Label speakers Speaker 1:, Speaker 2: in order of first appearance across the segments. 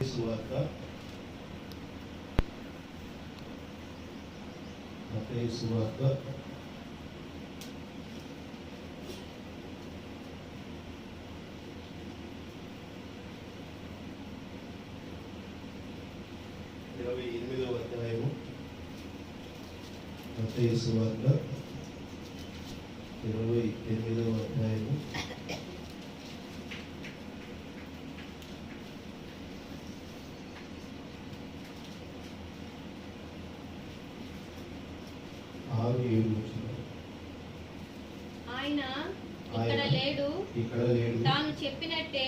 Speaker 1: సువార్త మత్తయి సువార్త 28వ అధ్యాయము. మత్తయి సువార్త 28వ అధ్యాయము.
Speaker 2: ఆయన ఇక్కడ లేడు, తాను చెప్పినట్టే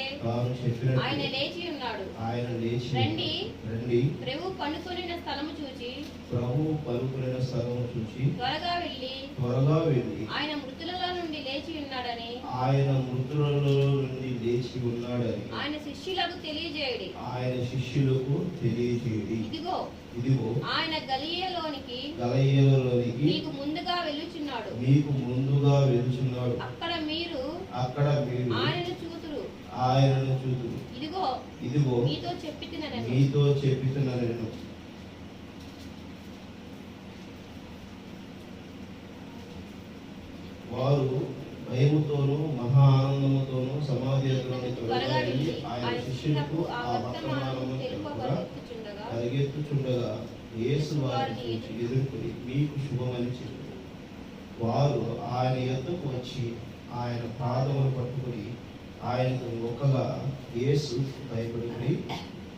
Speaker 2: ఆయన లేచి ఉన్నాడు. రండి, ప్రభు పనుకొనిన స్థలము చూచి త్వరగా వెళ్ళి ఆయన మృతులలో నుండి లేచి ఉన్నాడని ఆయన శిష్యులకు తెలియజేయడి. ఇదిగో ఆయన గలిలయలోనికి మీకు ముందుగా వెళ్ళుచున్నాడు. అక్కడ మీరు ఆయనను చూతురు. ఇదిగో మీతో చెప్పితున్నాను.
Speaker 1: వారు భయముతోనూ మహా ఆనందముతోనూ సమాధి ఆయన శిష్యులకు ఆ వర్తమానము పరిగెత్తుచుండగా యేసు వారిని ఎదుర్కొని మీకు శుభమని చెప్పారు. వారు ఆయన యొద్దకు వచ్చి ఆయన పాదములు పట్టుకుని ఆయనకు మొక్కగా యేసు భయపడి,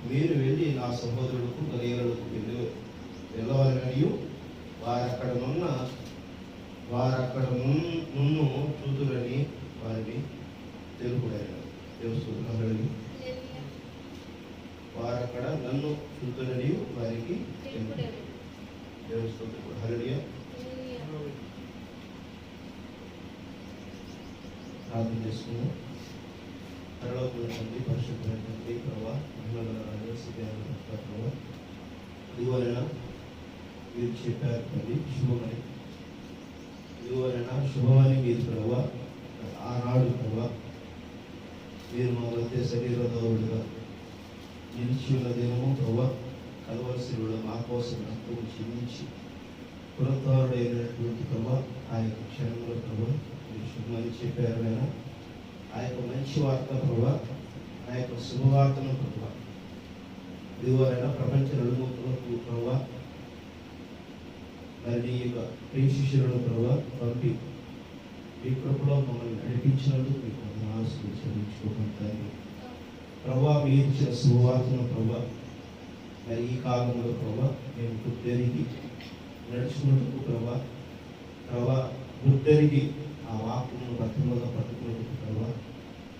Speaker 1: మీరు వెళ్ళి నా సహోదరులకు గలిలయకు వెళ్ళవలనని వారక్కడ నున్ను చూతురని వారిని తెలుపుడైన వారక్కడ నన్ను చూతురని వారికి హల్లెలూయా. ప్రార్థన చేసుకున్నాం. పరలోకమున తండ్రి, పరిశుద్ధమైన తండ్రి, ప్రభువా, మహిమగల రాజా, ప్రభువా, ఇదివలన మీరు చెప్పారు తండ్రి శుభమని. ఇదివలన శుభమని మీరు ప్రభువా ఆనాడు ప్రభువా మీరు మా మధ్య శరీరదవుడుగా నిలిచి ఉన్న దినము ప్రభువా కలవలసిరుడు మా కోసం రక్తము చిందించి పునరుద్ధరుడైనటువంటి ప్రభువా ఆ యొక్క క్షణంలో ప్రభువా మీరు శుభమని చెప్పారు. నేను ఆ యొక్క మంచి వార్త ప్రభువా, ఆ యొక్క శుభవార్తను ప్రభువా ఇదివలన ప్రపంచ నలుమూలలకు ప్రభువా మరి నీ యొక్క ప్రియ శిష్యులను ప్రభువా పంపి మీ కృపలో మమ్మల్ని నడిపించినందుకు మీకు మనసు చెల్లించుకుంటారు ప్రభువా. మీ ఇచ్చిన శుభవార్తను ప్రభువా మరి ఈ కాలంలో ప్రభువా మేము గుర్తెరిగి నడుచుకున్నట్టుకు ప్రభువా గుర్తెరిగి ఆ వాక్కును భద్రముగా పట్టుకున్నట్టుకు ప్రభువా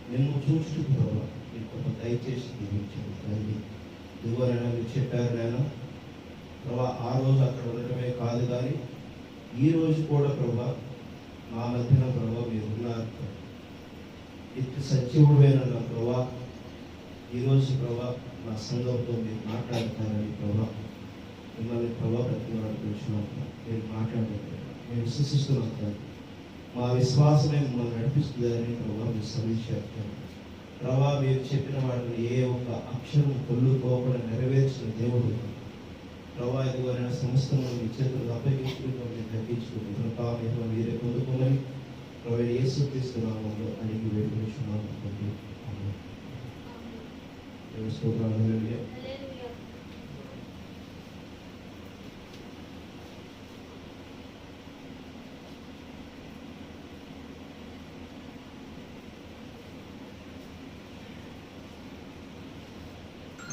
Speaker 1: మేము చూచుటకు ప్రభువా మీకు ఒక దయచేసి దీవించారు తండ్రి. ఇదివరైనా మీరు చెప్పారు నాయన ప్రభా ఆ రోజు అక్కడ ఉండటమే కాదు కానీ ఈ రోజు కూడా ప్రభా మా మధ్యన ప్రభా మీరు ఉన్నారు. ఇటు సజీవుడైన నా ప్రభా ఈరోజు ప్రభా నా సంఘంతో మీరు మాట్లాడతారని ప్రభా మిమ్మల్ని ప్రభా ప్రతివాడు పిలుచున్నాం. మీరు మాట్లాడారు, మేము విశ్వసిస్తున్నాం. మా విశ్వాసమే మిమ్మల్ని నడిపిస్తుందని ప్రభా మీరు సమీక్షారు. ప్రభా మీరు చెప్పిన వాటిని ఏ ఒక్క అక్షరం కొల్లుకోకుండా నెరవేర్చిన దేవుడు ప్రభా ఇదివరైన సంస్థను మీ చేతులు అప్పగించుకుంటూ మీరు తగ్గించుకుంటూ కృపా మీరు మీరే పొందుకోమని ప్రభు యేసుక్రీస్తు నామములో అడిగి వేడుకుంటున్నాము తండ్రి. స్తోత్రాలు. హల్లెలూయా.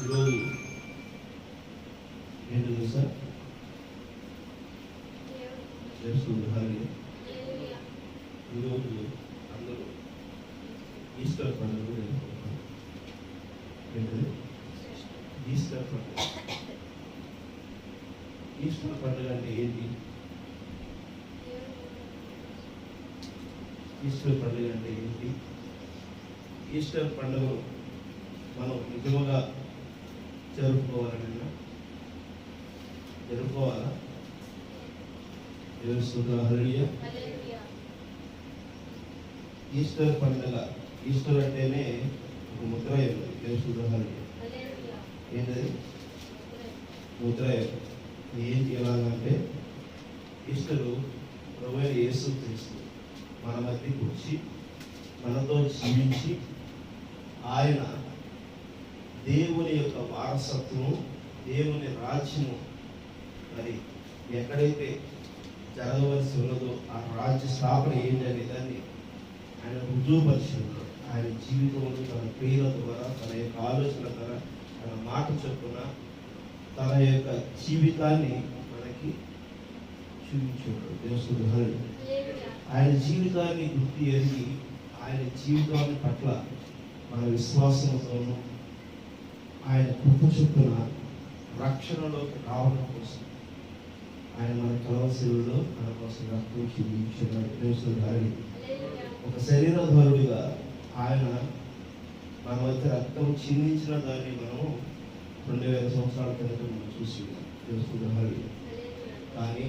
Speaker 1: ఈరోజు ఏంటి సార్ చేస్తుంది హల్లెలూయా. ఈరోజు అందరూ ఈస్టర్ పండుగ జరుపుకుంటున్నారు. ఏంటది? ఈస్టర్ పండుగ. ఈస్టర్ పండుగ అంటే ఏంటి? ఈస్టర్ పండుగ అంటే ఏంటి? ఈస్టర్ పండుగ మనం నిజంగా జరుపుకోవాలన్నా జరుపుకోవాలా? హల్లెలూయా. ఈస్టర్ పండుగ, ఈస్టర్ అంటేనే ఒక ముద్ర. హల్లెలూయా. ఏంటది? ముద్ర. ఏంటి ఎలాగంటే ఈస్టరు ప్రభువైన యేసుక్రీస్తు మన మధ్యకి వచ్చి మనతో జీవించి ఆయన దేవుని యొక్క వారసత్వము, దేవుని రాజ్యము మరి ఎక్కడైతే జరగవలసి ఉన్నదో ఆ రాజ్య స్థాపన ఏంటనే దాన్ని ఆయన రుజువుపరిచినాడు. ఆయన జీవితంలో తన క్రియల ద్వారా, తన యొక్క ఆలోచన ద్వారా, తన మాట చొప్పున తన యొక్క జీవితాన్ని మనకి చూపించాడు. దేవుడు ఆయన జీవితాన్ని గుర్తు ఎరిగి ఆయన జీవితాన్ని పట్ల మన విశ్వాసంతోనూ ఆయన కృప చొప్పున రక్షణలోకి రావడం కోసం ఆయన మన కలవశిలో మన కోసం రక్తం చూపించాడు. దేవుడు ఒక శరీరధారుడిగా ఆయన మన మధ్య రక్తం చిందించిన దాన్ని మనం 2000 సంవత్సరాల కిందట మనం చూసి తెలుసుకున్నాడు. కానీ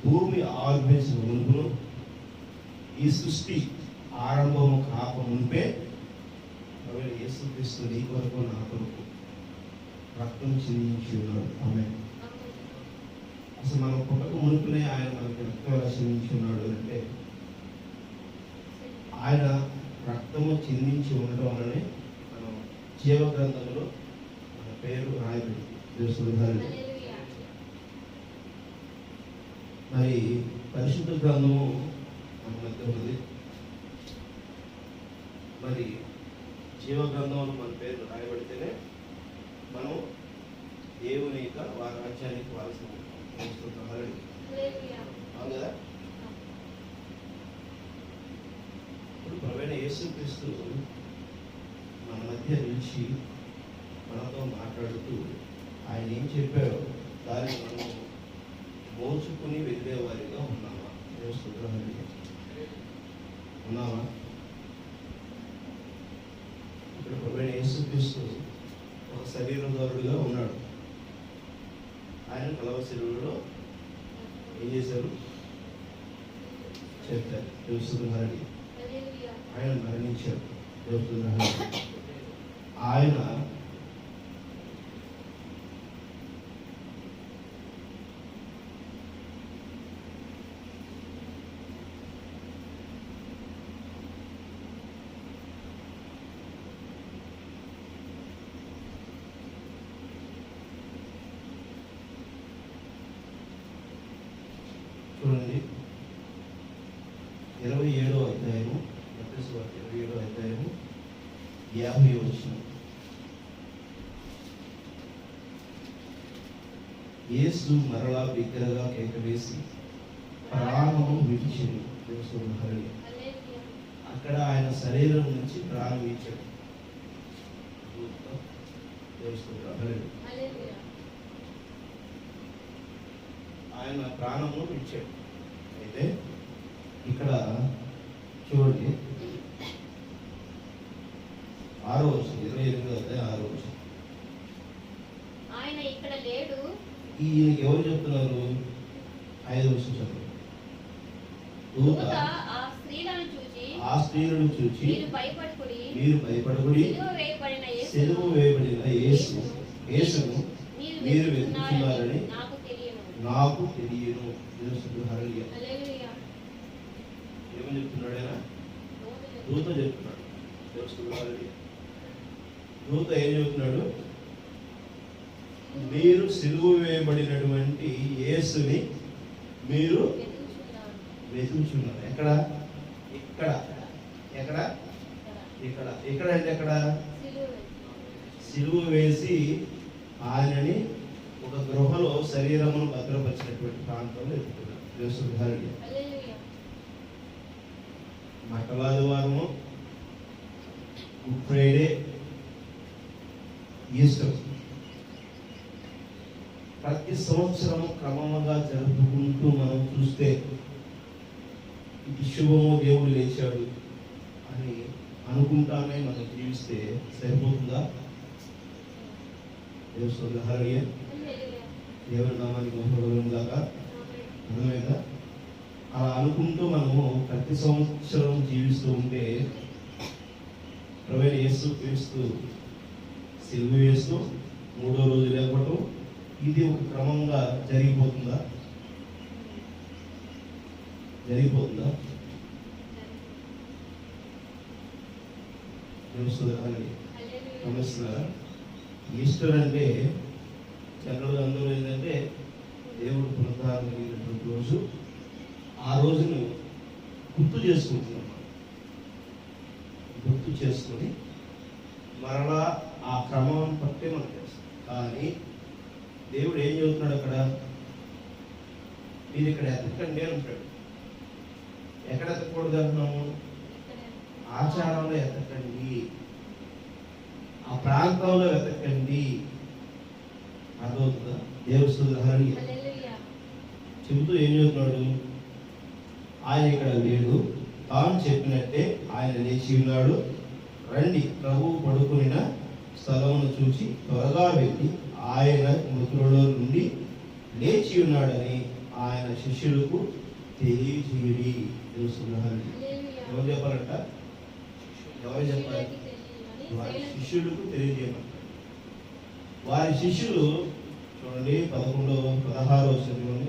Speaker 1: భూమి ఆవిర్భవించిన మునుపును, ఈ సృష్టి ఆరంభము కాక మునిపే యేసుక్రీస్తు నీ కొరకు నా కొరకు రక్తం చిందించి ఉన్నాడు. ఆమె అసలు మనం పుట్టక మునుపునే ఆయన మనకి రక్తం ఎలా చిందించి ఉన్నాడు అంటే ఆయన రక్తము చిందించి ఉండడం వలనే మనం జీవ గ్రంథంలో మన పేరు రాయబడి తెలుసుకున్నారు. మరి పరిశుద్ధ గ్రంథము మన మధ్య ఉంది. మరి జీవ గ్రంథంలో మన పేరు రాయబడితేనే మనం దేవుని యొక్క వారి రాజ్యానికి వారసులు అవును కదా. ఇప్పుడు ప్రభువైన యేసుక్రీస్తు మన మధ్య నిలిచి మనతో మాట్లాడుతూ ఆయన ఏం చెప్పారో దాన్ని మనం మోచుకుని వెళ్ళేవారిగా ఉన్నామా? ఉన్నామా? ఇక్కడ ప్రభువైన యేసుక్రీస్తు ఒక శరీరధారుడిగా ఉన్నాడు. ఆయన కలవశిలువలో ఏం చేశారు చెప్పారు. తెలుసుకున్నారని ఆయన మరణించారు. తెలుసుకున్నారు. ఆయన చూడండి 27వ అధ్యాయము, మత్తయి సువార్త 27వ అధ్యాయము 50వ వచనం. యేసు మరలా బిగ్గరగా కేక వేసి ప్రాణము విడిచెను. అక్కడ ఆయన శరీరం నుంచి ప్రాణం ఇచ్చాడు. ఆయన ప్రాణము ఇచ్చాడు. అయితే ఇక్కడ చూడండి 6వ వచనం, 28వ అధ్యాయం 6వ వచనం.
Speaker 2: ఆయన ఇక్కడ లేడు.
Speaker 1: ఈయనకి ఎవరు చెప్తున్నారు? 5వ వచనం చదువు. దూత
Speaker 2: ఆ స్త్రీలను చూచి మీరు
Speaker 1: భయపడకుడి, సిలువ వేయబడిన యేసును మీరు వెతుకుతున్నారని నాకు తెలియను. ఏమని చెప్తున్నాడు ఆయన? దూత చెప్తున్నాడు. దూత ఏం చెప్తున్నాడు? మీరు సిలువ వేయబడినటువంటి యేసుని మీరు వెతుకుతున్నారు. ఎక్కడ? ఇక్కడ. ఎక్కడ? ఇక్కడ. ఇక్కడ అంటే ఎక్కడ? సిలువ వేసి ఆయనని ఒక గృహలో శరీరమును భద్రపరిచినటువంటి ప్రాంతంలో ఎత్తుకున్నారు. మట్టవాదివారము, గుడ్ ఫ్రైడే, ఈస్టర్ ప్రతి సంవత్సరము క్రమంగా జరుపుకుంటూ మనం చూస్తే ఇది శుభము, దేవుడు లేచాడు అని అనుకుంటానే మనం జీవిస్తే సరిపోతుందా? దేవుని నామానికి మహిమకలుగుగాక. అర్థమైందా? అలా అనుకుంటూ మనము ప్రతి సంవత్సరం జీవిస్తూ ఉంటే ప్రభువైన యేసుక్రీస్తు సిలువ వేస్తూ మూడో రోజు లేకపోవటం, ఇది ఒక క్రమంగా జరిగిపోతుందా? గమనిస్తున్నారా? ఈస్టర్ అంటే జనరల్గా అందరూ ఏంటంటే దేవుడు పునరుద్ధారణ కలిగినటువంటి రోజు. ఆ రోజును గుర్తు చేసుకుంటున్నాం. గుర్తు చేసుకొని మరలా ఆ క్రమం పట్టే మనం చేస్తాం. కానీ దేవుడు ఏం చెబుతున్నాడు అక్కడ? మీరు ఇక్కడ ఎతకండి అంటాడు. ఎక్కడ ఎతకూడదు అంటున్నాము? ఆచారంలో ఎతకండి, ఆ ప్రాంతంలో వెతకండి. అర్థమవుతుందా? దేవుడు చెబుతూ ఏం చెబుతున్నాడు? ఆయన ఇక్కడ లేడు, తాను చెప్పినట్టే ఆయన లేచి ఉన్నాడు. రండి, ప్రభువు పడుకున్న స్థలమును చూచి త్వరగా వెళ్ళి ఆయన మృతులలో నుండి లేచి ఉన్నాడని ఆయన శిష్యులకు తెలియజేయడి. ఎవరు చెప్పాలంట? ఎవరు చెప్పాలి? వారి శిష్యులకు తెలియజేయమంటారు. వారి శిష్యులు చూడండి, 16వ వచనంలోని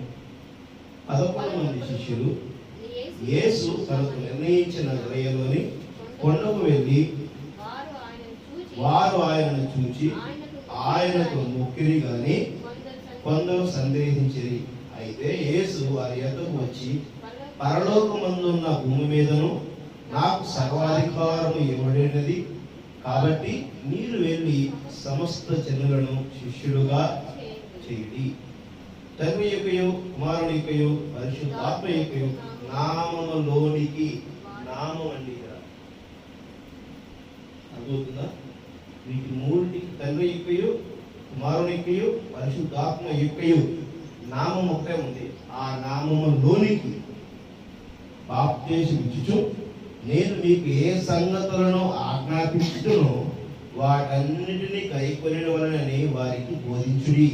Speaker 1: 11 మంది శిష్యులు యేసు తనకు నిర్ణయించిన గడియలోని కొండకు వెళ్ళి వారు ఆయనను చూచి ఆయనకు మొక్కిరి గాని కొందరు సందేహించిరి. అయితే యేసు వారి యొద్దకు వచ్చి, పరలోకమందున్న భూమి మీదను నాకు సర్వాధికారము ఇవ్వబడినది, కాబట్టి మీరు వెళ్ళి సమస్త జనులను శిష్యులుగా చేయండి. తండ్రి యొక్కయు కుమారుని యొక్కయు పరిశుద్ధాత్మ యొక్కయు నామములోనికి, నామం అండి ఇక్కడ అర్థమవుతుందా? వీటి మూడింటికి తండ్రి యొక్కయు కుమారుని యొక్కయు పరిశుద్ధాత్మ యొక్కయు నామం ఒకటే ఉంది. ఆ నామములోనికి బాప్తిస్మం ఇచ్చుచు నేను మీకు ఏ సంగతులను ఆజ్ఞాపించును వాటన్నిటిని కైకొనిన వలనని వారికి బోధించుడి.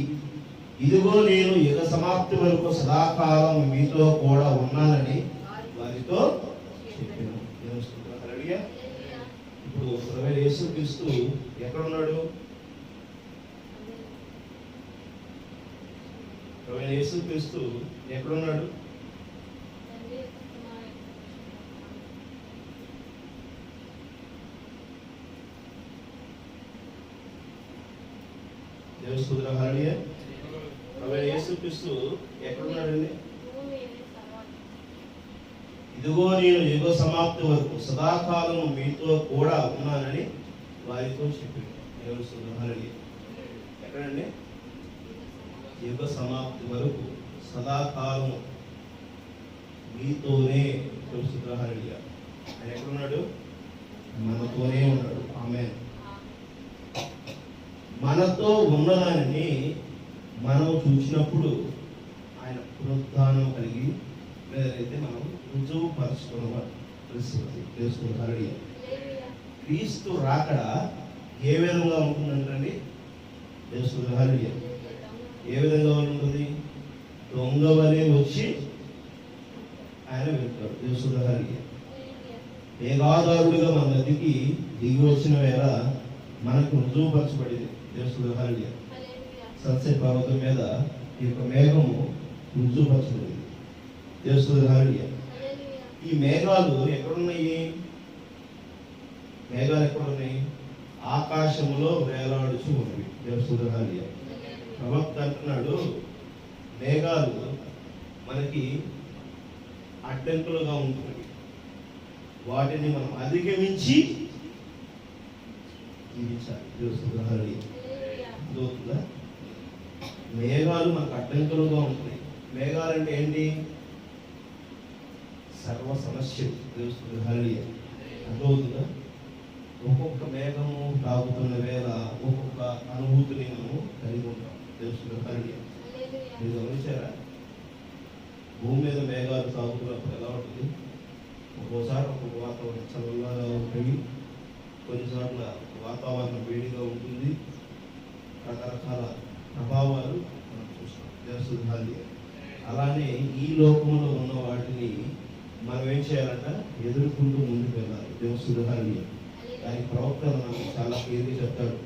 Speaker 1: ఇదిగో నేను యుగ సమాప్తి వరకు సదాకాలం మీతో కూడా ఉన్నానని వారితో చెప్పాను. ఇప్పుడు ప్రభువైన యేసుక్రీస్తు ఎక్కడ ఉన్నాడు? ప్రభువైన యేసుక్రీస్తు ఎక్కడున్నాడు? యేసుక్రీస్తు ఎక్కడున్నాడండి? ఇదిగో నేను యుగ సమాప్తి వరకు సదాకాలం మీతో కూడా ఉన్నానని వారితో చెప్పాడు. ఎక్కడండి? యుగ సమాప్తి వరకు సదాకాలం మీతోనే. ఆయన ఎక్కడున్నాడు? మనతోనే ఉన్నాడు. ఆమేన్. మనతో ఉన్నదానిని మనం చూసినప్పుడు ఆయన పునరుద్ధానం కలిగి అయితే మనం రుజువు పరుచుకున్నమాట. క్రీస్తు రాకడ ఏ విధంగా ఉంటుందంటండి? ఏ విధంగా ఉంటుంది? దొంగ వలె వచ్చి ఆయన వెళ్తాడు. మేఘాధారుడుగా మన మధ్యకి దిగి వచ్చిన వేళ మనకు రుజువుపరచబడింది. సన్సెట్ పర్వతం మీద ఈ యొక్క మేఘము రుజువుపరచబడింది. ఈ మేఘాలు ఎక్కడున్నాయి? మేఘాలు ఎక్కడున్నాయి? ఆకాశంలో వేలాడుచు ఉన్నవి. ప్రవక్త అంటున్నాడు, మేఘాలు మనకి అడ్డంకులుగా ఉంటుంది, వాటిని మనం అధిగమించి జీవించాలి. మేఘాలు మనకు అడ్డంకులుగా ఉంటాయి. మేఘాలు అంటే ఏంటి? సర్వ సమస్యలు. అర్థమవుతుందా? ఒక్కొక్క మేఘము తాగుతున్న వేళ ఒక్కొక్క అనుభూతిని మనము కలిగి ఉంటాం. మీరు గమనించారా? భూమి మీద మేఘాలు తాగుతున్నప్పుడు ఎలా ఉంటుంది? ఒక్కోసారి ఒక్కొక్క వాతావరణం చల్లగా ఉంటుంది, కొన్నిసార్లు వాతావరణం వేడిగా ఉంటుంది. రకరకాల ప్రభావాలు మనం చూస్తాం. అలానే ఈ లోకంలో ఉన్న వాటిని మనం ఏం చేయాలంట? ఎదుర్కొంటూ ముందుకు వెళ్ళాలి. దానికి ప్రవక్త మనకు చాలా క్లియర్గా చెప్తాడు.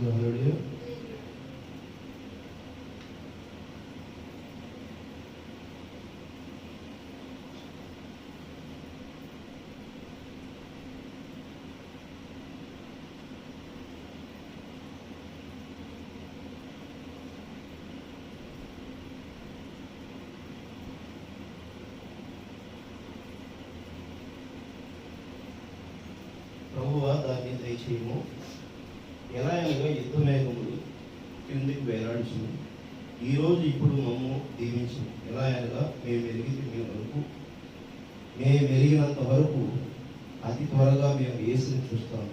Speaker 1: హల్లెలూయా. ప్రభువా దాన్ని దయచేయము. ఎలా అనగా యుద్ధ మేఘములు కిందికి వేలాడుచును. ఈరోజు ఇప్పుడు మమ్ము దీవించు. ఎలా అనగా మేము ఎరిగినంత వరకు అతి త్వరగా మేము యేసుని చూస్తాము.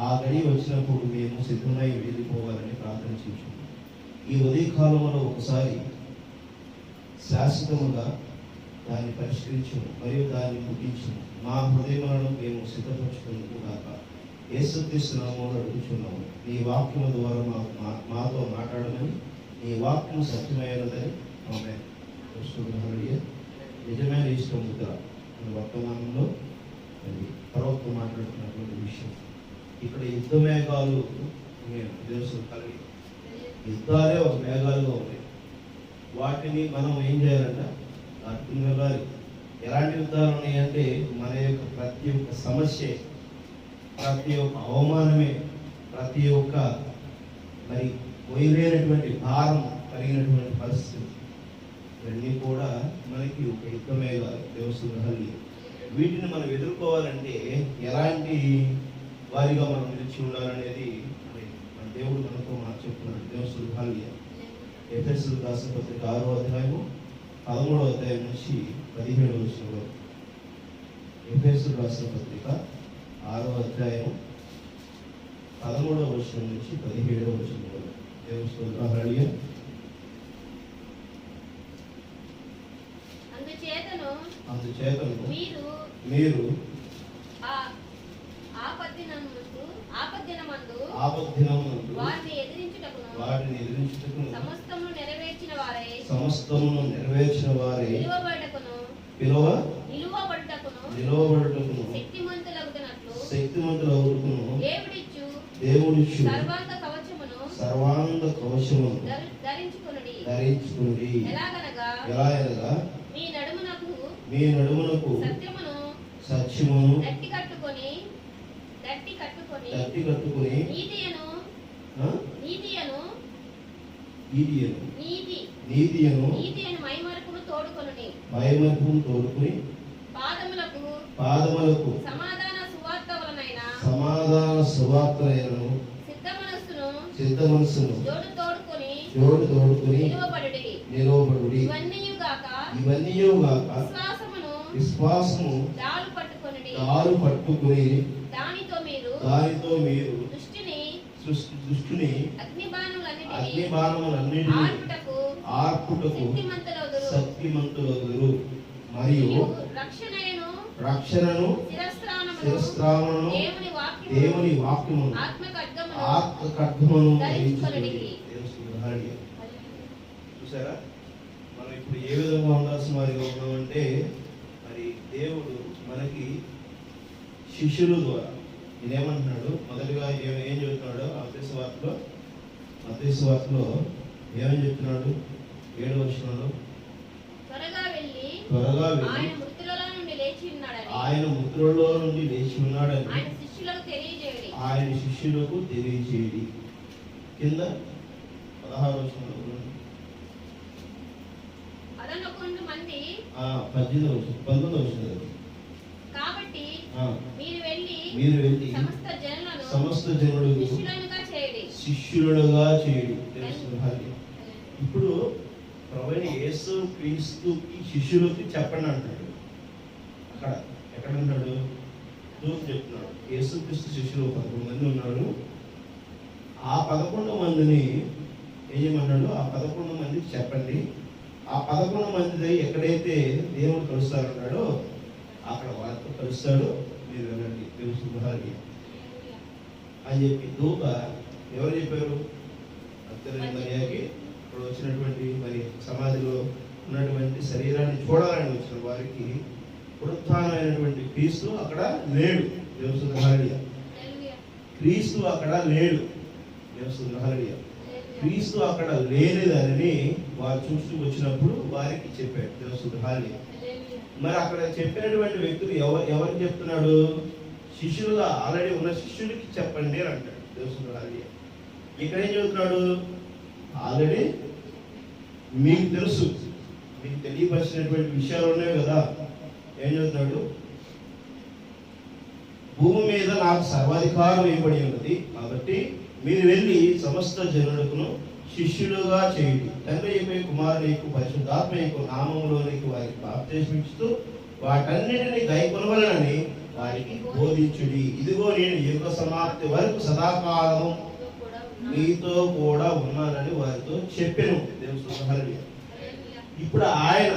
Speaker 1: ఆ గడి వచ్చినప్పుడు మేము సిద్ధమై వెళ్ళిపోవాలని ప్రార్థన చేస్తున్నాము. ఈ ఉదయకాలంలో ఒకసారి శాశ్వతముగా దాన్ని పరిష్కరించు మరియు దాన్ని ముగించు. మా హృదయములను మేము సిద్ధపరచుకునేందుకు గాక యేసుక్రీస్తు నామములో అడుగుచున్నాము. నీ వాక్యము ద్వారా మాతో మాట్లాడమని, నీ వాక్యం సత్యమైనదని. ఆమేన్. నిజమైన ఇష్టం ముద్ర వర్తమానంలో ప్రవక్త మాట్లాడుతున్నటువంటి విషయం. ఇక్కడ యుద్ధ మేఘాలు తెలుసు కలిగి యుద్ధాలే ఒక మేఘాలుగా ఉన్నాయి. వాటిని మనం ఏం చేయాలంట? అర్థం వెళ్ళాలి. ఎలాంటి యుద్ధాలు ఉన్నాయంటే మన యొక్క ప్రతి ఒక్క సమస్య, ప్రతి ఒక్క అవమానమే, ప్రతి ఒక్క మరి పోయలేనటువంటి భారం కలిగినటువంటి పరిస్థితి, ఇవన్నీ కూడా మనకి ఒక యుద్ధమేగా దేవసుహల్లి. వీటిని మనం ఎదుర్కోవాలంటే ఎలాంటి వారిగా మనం నిలిచి ఉండాలనేది మన దేవుడు మనతో చెప్తున్నాడు. దేవసుహల్లి ఎఫెసీయులకు రాసిన పత్రిక 6వ అధ్యాయము 13వ అధ్యాయం నుంచి 17వ వచనం వరకు. ఎఫెసీయులకు రాసిన పత్రిక 6వ అధ్యాయం 13వ వచనం నుంచి 17వ వచనం వరకు. దేవసుహల్లి. అందుచేతను మీరు ఆపద్దినమందు వాటిని ఎదిరించుటకును సమస్తమును నెరవేర్చిన వారే నిలువబడుటకును శక్తిమంతులగుటకును దేవుడిచ్చు సర్వాంగ కవచమును ధరించుకొనుడి. ఎలాగనగా మీ నడుమునకు సత్యమును దట్టి కట్టుకొని నీతియను మైమరుపును తోడుకొని పాదములకు సమాధాన సువార్తలైనను సిద్ధ మనస్సును జోడు తోడుకొని నిలవబడుడి. ఇవన్నీయు గాక విశ్వాసము దారు పట్టుకుని దానితో మీరు దుష్టుని అగ్నిబాణములన్నిటిని ఆర్పుటకు శక్తిమంతులగుదురు. మరియు రక్షణను శిరస్త్రాణమును దేవుని వాక్యమును ఆత్మఖడ్గమును ధరించుకొనుడి. చూసారా, మనం ఇప్పుడు ఏ విధంగా ఉండాల్సిన వారిగా ఉన్నామంటే, మరి దేవుడు మనకి శిష్యుల ద్వారా నేనేమంటున్నాడు, మొదటిగా ఏం చెబుతున్నాడు మత్తయి సువార్తలో ఏమని చెప్తున్నాడు? 7వ వచనంలో త్వరగా వెళ్ళి ఆయన మృతులలో ఆయన మృతులలో నుండి లేచి ఉన్నాడని
Speaker 2: ఆయన శిష్యులకు తెలియజేయడి.
Speaker 1: ఆయన శిష్యులకు తెలియజేయడి. కింద 16వ వచనంలో
Speaker 2: 11 మంది
Speaker 1: 19వ వచనం.
Speaker 2: కాబట్టి మీరు వెళ్ళి సమస్త జనులను శిష్యులుగా చేయడి.
Speaker 1: ఇప్పుడు ప్రభువైన యేసు క్రీస్తుకి శిష్యులకి చెప్పండి అంటాడు. అక్కడ ఎక్కడ ఉన్నాడు? చెప్తున్నాడు. యేసు క్రీస్తు శిష్యులు 11 మంది ఉన్నారు. ఆ 11 మందిని ఏం చేయమన్నాడు? ఆ 11 మందికి చెప్పండి. ఆ 11 మంది ఎక్కడైతే దేవుడు కలుస్తారన్నాడో అక్కడ వారితో కలుస్తాడు. మీరు వెళ్ళండి, తెలుసు అని చెప్పి దూత ఎవరు చెప్పారు? మరియాకి ఇప్పుడు వచ్చినటువంటి మరి సమాధిలో ఉన్నటువంటి శరీరాన్ని చూడాలని వచ్చిన వారికి పునరుత్థానమైనటువంటి క్రీస్తు అక్కడ లేడు. దేవసుధారణీయ క్రీస్తు అక్కడ లేడు. దేవసుధారణీయ క్రీస్తు అక్కడ లేనిదని వారు చూస్తూ వచ్చినప్పుడు వారికి చెప్పాడు దేవసుధారణీయ. మరి అక్కడ చెప్పినటువంటి వ్యక్తులు ఎవరికి చెప్తున్నాడు? శిష్యులుగా ఆల్రెడీ ఉన్న శిష్యులకి చెప్పండి అని అంటాడు దేవసుధారణీయ. ఇక్కడ ఏం చెబుతున్నాడు? ఆల్రెడీ మీకు తెలుసు, మీకు తెలియపరిచినటువంటి విషయాలు ఉన్నాయి కదా. ఏం చెబుతున్నాడు? భూమి మీద నాకు సర్వాధికారం వేయబడి ఉన్నది, కాబట్టి మీరు వెళ్ళి సమస్త జనులకును శిష్యులుగా చేయండి. తండ్రి యొక్క కుమారుని యొక్క పరిశుద్ధాత్మ యొక్క నామములోనికి వారికి బాప్తిస్మమిస్తూ వాటన్నిటిని గైకొనవలెనని వారికి బోధించుడి. ఇదిగో నేను యుగ సమాప్తి వరకు సదాకాలము మీతో కూడా ఉన్నానని వారితో చెప్పాను. ఇప్పుడు ఆయన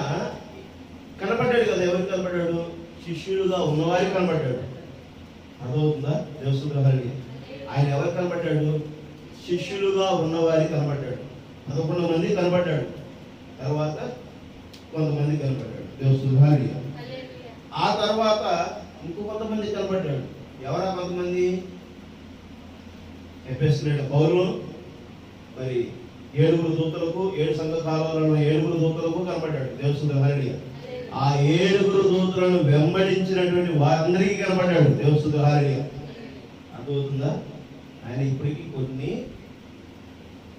Speaker 1: కనపడ్డాడు కదా. ఎవరికి కనపడ్డాడు? శిష్యులుగా ఉన్నవారికి కనపడ్డాడు. అర్థమవుతుందా? దేవసుగ్రహాన్ని ఆయన ఎవరికి కనపడ్డాడు? శిష్యులుగా ఉన్నవారికి కనపడ్డాడు. 11 మంది కనపడ్డాడు. తర్వాత కొంతమంది కనపడ్డాడు దేవసుగ్రహాన్ని. ఆ తర్వాత ఇంకో కొంతమంది కనపడ్డాడు. ఎవరా కొంతమంది? ఎఫెసీయుల పౌలు మరి 7 దూతలకు 7 సంఘ కాలాలలో 7 దూతలకు కనపడ్డాడు దేవసుగ్రహాన్ని. ఆ 7 దూతలను వెంబడించినటువంటి వారందరికీ కనపడ్డాడు దేవసుగ్రహాన్ని. అర్థమవుతుందా? ఆయన ఇప్పటికీ కొన్ని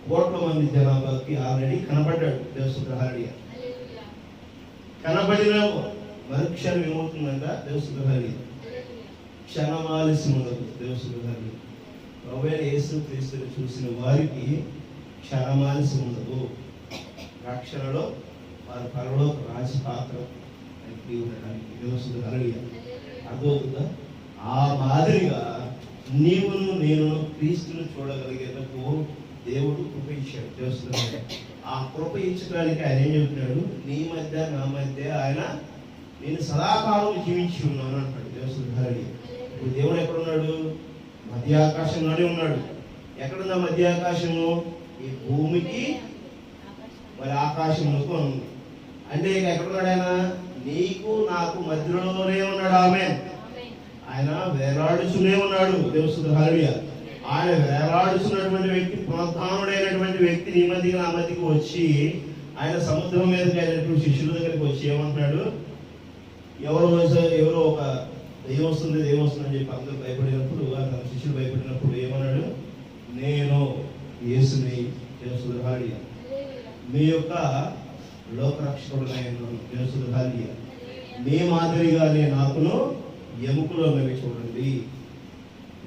Speaker 1: కోట్ల మంది జనాభాకి ఆల్రెడీ కనపడ్డాడు దేవసుగ్రహాన్ని. కనబడిన మరుక్షణం ఏమవుతుందంట? దేవసుగ్రహాన్ని క్షణమాలిసి ఉండదు. దేవసుగ్రహాన్ని ప్రభువైన యేసు క్రీస్తుని చూసిన వారికి క్షణమాలిసి ఉండదు. రక్షణలో వారి పరలోక రాజపాత్ర ఉండడానికి దేవసుగ్రహాన్ని. అర్థమవుతుందా? ఆ మాదిరిగా నీవును నేను క్రీస్తును చూడగలిగేందుకు దేవుడు కృప ఇచ్చాడు. దేవసుగ్రహాన్ని ఆ కృప ఇచ్చడానికి ఆయన ఏం చెబుతున్నాడు? నీ మధ్య నా మధ్య ఆయన నేను సదాకాలం జీవించి ఉన్నాను అంటాడు దేవసుగ్రహాన్ని. ఇప్పుడు దేవుడు ఎక్కడున్నాడు? మధ్య ఆకాశంలోనే ఉన్నాడు. ఎక్కడుందా మధ్య ఆకాశము? ఈ భూమికి మరి ఆకాశంలోకి ఉంది. అంటే ఇక ఎక్కడున్నాడు ఆయన? నీకు నాకు మధ్యలోనే ఉన్నాడు. ఆయన వేలాడుచునే ఉన్నాడు దేవసుగ్రహాన్ని. ఆయన వేలాడుచున్నటువంటి వ్యక్తి, పునరుత్థానుడైనటువంటి వ్యక్తి నీ మధ్యకి నా మధ్యకి వచ్చి ఆయన సముద్రం మీదకి అయినటువంటి శిష్యుల దగ్గరికి వచ్చి ఏమంటున్నాడు? ఎవరో ఒక దెయ్యం వస్తుంది అని చెప్పి అందరూ భయపడినప్పుడు, తన శిష్యులు భయపడినప్పుడు ఏమన్నాడు? నేను యేసుని దేవసుగ్రహాన్ని మీ యొక్క లోకరక్షకుడునైన దేవసుగ్రహాన్ని మీ మాదిరిగానే నాకును ఎముకలు ఉన్నవి చూడండి.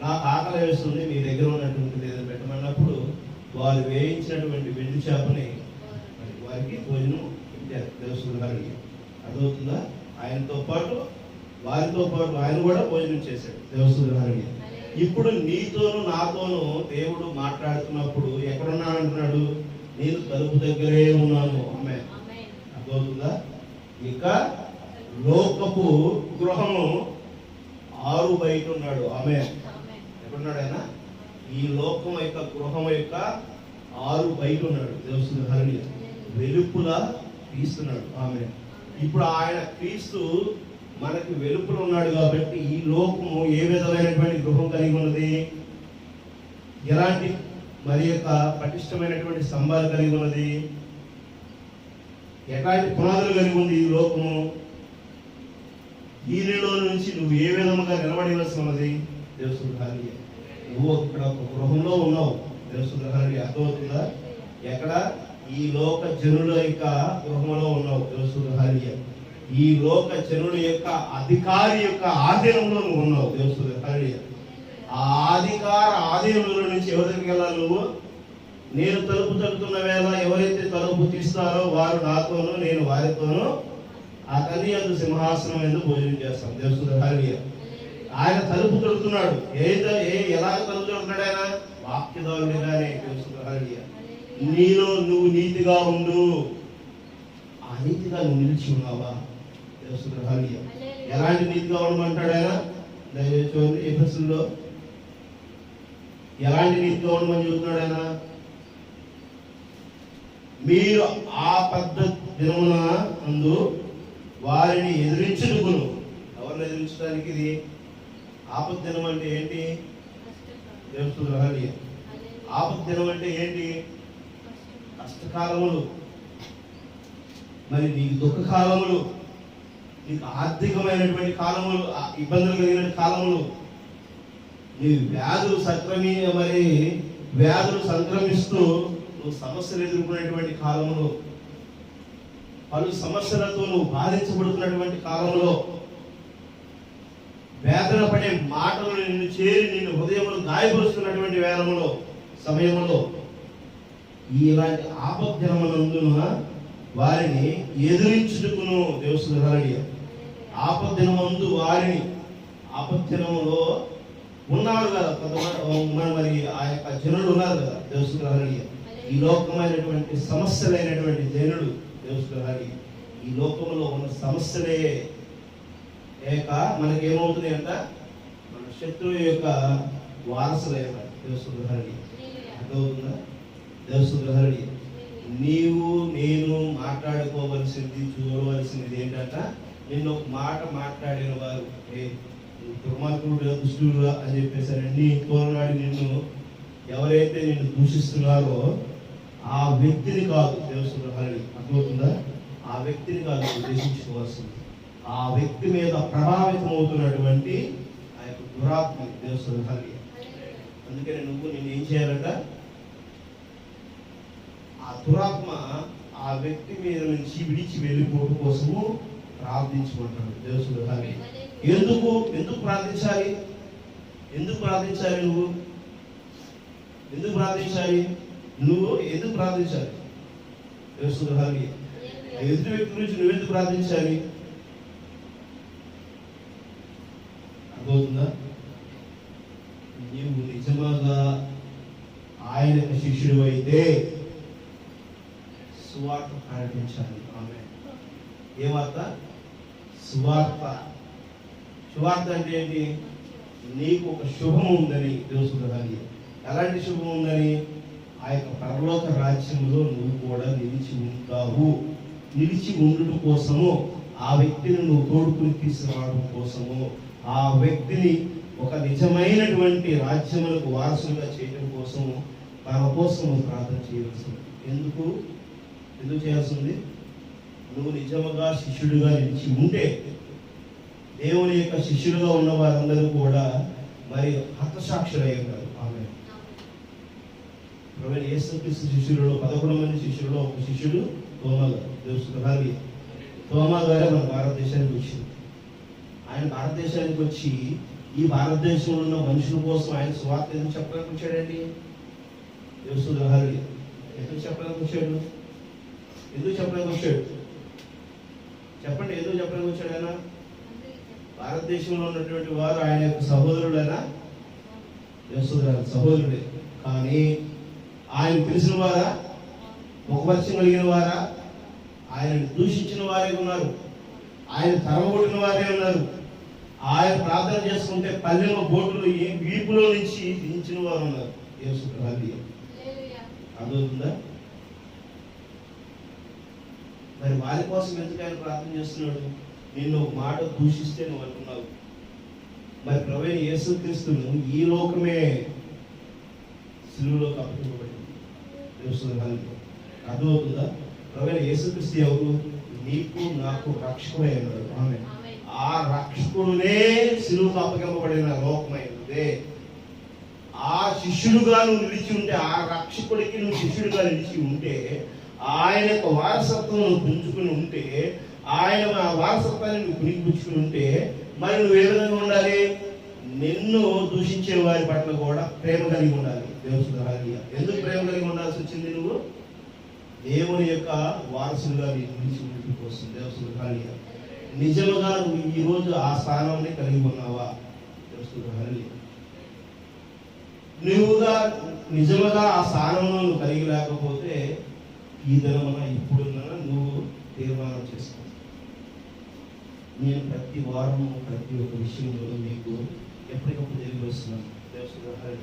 Speaker 1: నాకు ఆకలి వేస్తుంది, మీ దగ్గర ఉన్నటువంటి ఏదైనా పెట్టమన్నప్పుడు వారు వేయించినటువంటి వెండి చేపని వారికి భోజనం పెట్టారు దేవసుగ్రహాన్ని. అర్థమవుతుందా? ఆయనతో పాటు వారితో పాటు ఆయన కూడా భోజనం చేశాడు దేవసుగ్రహాన్ని. ఇప్పుడు నీతోను నాతోను దేవుడు మాట్లాడుతున్నప్పుడు ఎక్కడున్నాను అంటున్నాడు? నేను తలుపు దగ్గరే ఉన్నాను. ఆమె అర్థమవుతుందా? ఇక లోకపు గృహము 6 బయట ఉన్నాడు. ఆమె ఎక్కడున్నాడు ఆయన? ఈ లోకం యొక్క గృహం యొక్క 6 బయట ఉన్నాడు దేవసుగ్రహాన్ని. వెలుపులా తీస్తున్నాడు. ఆమె ఇప్పుడు ఆయన క్రీస్తు మనకి వెలుపులు ఉన్నాడు కాబట్టి ఈ లోకము ఏ విధమైనటువంటి గృహం కలిగి ఉన్నది? ఎలాంటి మరి యొక్క పటిష్టమైనటువంటి స్తంభాలు కలిగి ఉన్నది? ఎలాంటి పునాదులు కలిగి ఉంది ఈ లోకము? దీనిలో నుంచి నువ్వు ఏ విధముగా నిలబడవలసి ఉన్నది. దేవుని హల్లెలూయా. నువ్వు ఇక్కడ ఒక గృహంలో ఉన్నావు. దేవుని హల్లెలూయా. అర్థమవుతుందా? ఎక్కడ? ఈ లోక జనుల యొక్క గృహంలో ఉన్నావు. దేవుని హల్లెలూయా. ఈ లోక జనుల యొక్క అధికారి యొక్క ఆధీనంలో నువ్వు ఉన్నావు. దేవుని హల్లెలూయా. ఆ అధికార ఆధీనంలో నుంచి ఎవరి దగ్గరికి వెళ్ళాలి నువ్వు? నేను తలుపు తడుతున్న వేళ ఎవరైతే తలుపు తీస్తారో వారు నాతోనూ నేను వారితోనూ ఆ తండ్రి యందు సింహాసనం ఎందుకు భోజనం చేస్తాం. దేవుని హల్లెలూయా. ఆయన తలుపు తడుతున్నాడు. ఎలా తలుపు తడుతున్నాడు? ఆయన వాక్యదారుడిగానే. దేవుని హల్లెలూయా. నీలో నువ్వు నీతిగా ఉండు. ఆ నీతిగా నువ్వు నిలిచి ఉన్నావా? దేవుని హల్లెలూయా. ఎలాంటి నీతిగా ఉండమంటాడు ఆయన? చూడండి ఎఫెసీయుల్లో ఎలాంటి నీతిగా ఉండమని చెబుతున్నాడు ఆయన? మీరు ఆపద దినమున అందు వారిని ఎదిరించుకును. ఎవరిని ఎదిరించడానికి? ఇది ఆపద దినం అంటే ఏంటి? దేవుని హల్లెలూయా. ఆపద దినం అంటే ఏంటి? కష్టకాలములు, మరి నీకు దుఃఖ కాలములు, నీకు ఆర్థికమైనటువంటి కాలములు, ఇబ్బందులు కలిగిన కాలములు, నీ వ్యాధులు సంక్రమిస్తూ నువ్వు సమస్యలు ఎదుర్కొనేటువంటి కాలములు, పలు సమస్యలతో నువ్వు బాధించబడుతున్నటువంటి కాలంలో, వేదన పడే మాటలు నిన్ను చేరి నిన్ను హృదయములు గాయపరుస్తున్నటువంటి వేళములో సమయంలో ఇలాంటి ఆపద్దినమునందున వారిని ఎదిరించుటకును. దేవుని హల్లెలూయా. ఆపద్దినమందు వారిని, ఆపద్దినములో ఉన్నారు కదా మరి ఆ యొక్క జనులు ఉన్నారు కదా. దేవుని హల్లెలూయా. ఈ లోకమైనటువంటి సమస్యలైనటువంటి జనులు. దేవుని హల్లెలూయా. ఈ లోకంలో ఉన్న సమస్యలే మనకేమవుతుంది అంట? మన శత్రువు యొక్క వారసులైన. దేవుని హల్లెలూయా. అర్థమవుతుందా? దేవుని హల్లెలూయా. నీవు నేను మాట్లాడుకోవలసింది, చూడవలసింది ఏంటంట? నిన్ను ఒక మాట మాట్లాడిన వారు దుర్మార్గుడు, దుష్టుడు అని చెప్పేసి నీ పోరాడి నిన్ను ఎవరైతే నిన్ను దూషిస్తున్నారో ఆ వ్యక్తిని కాదు. దేవుని హల్లెలూయా. అర్థమవుతుందా? ఆ వ్యక్తిని కాదు ఉద్దేశించుకోవాల్సింది, ఆ వ్యక్తి మీద ప్రభావితం అవుతున్నటువంటి ఆ యొక్క దురాత్మ. దేవుని హల్లెలూయా. అందుకని నేను ఏం చేయాలంట? ఆ దురాత్మ ఆ వ్యక్తి మీద నుంచి విడిచి వెళ్ళిపోవడం కోసము ప్రార్థించుకుంటాడు. దేవుని హల్లెలూయా. ఎందుకు ప్రార్థించాలి? ఎందుకు ప్రార్థించాలి? నువ్వు ఎందుకు ప్రార్థించాలి? దేవుని హల్లెలూయా. ఎదుటి వ్యక్తి గురించి నువ్వెందుకు ప్రార్థించాలి? అర్థమవుతుందా? నీవు నిజంగా ఆయన శిష్యుడు అయితే సువార్త ప్రకటించాలి. ఆమె ఏ వార్త? సువార్త. సువార్త అంటే ఏంటి? నీకు ఒక శుభం ఉందని. దేవుని హల్లెలూయా. ఎలాంటి శుభం ఉందని? ఆ యొక్క పరలోక రాజ్యంలో నువ్వు కూడా నిలిచి ఉంటావు. నిలిచి ఉండటం కోసము, ఆ వ్యక్తిని నువ్వు తోడుకుని తీసుకురావడం కోసము, ఆ వ్యక్తిని ఒక నిజమైనటువంటి రాజ్యములకు వారసులుగా చేయడం కోసము తన కోసం ప్రార్థన చేయవలసింది. ఎందుకు చేయాల్సింది? నువ్వు నిజముగా శిష్యుడిగా నిలిచి ఉంటే దేవుని యొక్క శిష్యులుగా ఉన్న వారందరూ కూడా మరి హతసాక్షులై ఉంటారు. ఆమె ప్రభువైన యేసుక్రీస్తు శిష్యులలో 11 మంది శిష్యులలో ఒక శిష్యుడు తోమా గారు. దేవుని హల్లెలూయా. తోమా గారు మన భారతదేశానికి వచ్చింది. ఆయన భారతదేశానికి వచ్చి ఈ భారతదేశంలో ఉన్న మనుషుల కోసం ఆయన సువార్త ఎందుకు చెప్పడానికి వచ్చాడండి? దేవుని హల్లెలూయా. ఎందుకు చెప్పడానికి వచ్చాడు? చెప్పండి, ఎందుకు చెప్పడానికి వచ్చాడు ఆయన? భారతదేశంలో ఉన్నటువంటి వారు ఆయన యొక్క సహోదరుడైనా సహోదరుడే. కానీ ఆయన తెలిసిన వారా? ముఖపరిచయం కలిగిన వారా? ఆయన దూషించిన వారే ఉన్నారు, ఆయన తరమగొట్టిన వారే ఉన్నారు. ఆయన ప్రార్థన చేసుకుంటే పల్లెలో బోటులు వీపులో నుంచి దించిన వారు ఉన్నారు. అర్థమవుతుందా? మరి వారి కోసం ఎందుకు ఆయన ప్రార్థన చేస్తున్నాడు? నిన్ను ఒక మాట దూషిస్తే నువ్వు అంటున్నావు. మరి ప్రభువైన యేసుక్రీస్తును ఈ లోకమే సిలువలో కప్పబడింది. అర్థమవుతుందా? ప్రభువైన యేసుక్రీస్తు ఎవరు? నీకు నాకు రక్షకుడై ఉన్నాడు. ఆమె ఆ రక్షకుడునే సిలువకు అప్పగింపబడిన లోకమైనదే. ఆ శిష్యుడుగా నువ్వు నిలిచి ఉంటే, ఆ రక్షకుడికి నువ్వు శిష్యుడిగా నిలిచి ఉంటే, ఆయన యొక్క వారసత్వం నువ్వు పుంజుకుని ఉంటే, ఆయన ఆ వారసత్వాన్ని నువ్వు పుణికిపుచ్చుకుని ఉంటే, మరి నువ్వు ఏ విధంగా ఉండాలి? నిన్ను దూషించే వారి పట్ల కూడా ప్రేమ కలిగి ఉండాలి. దేవుని ఎందుకు ప్రేమ కలిగి ఉండాల్సి వచ్చింది? నువ్వు దేవుని యొక్క వారసులుగా నిలిచి ఉండటం కోసం. దేవుని నిజముగా నువ్వు ఈరోజు ఆ స్థానాన్ని కలిగి ఉన్నావా? దేవుని నువ్వుగా నిజముగా ఆ స్థానంలో నువ్వు కలిగి లేకపోతే ఈ దినమున ఇప్పుడున్న నువ్వు తీర్మానం చేసుకో. నేను ప్రతి వారము ప్రతి ఒక్క విషయంలో మీకు ఎప్పటికప్పుడు తెలియవస్తున్నాను. దేవుని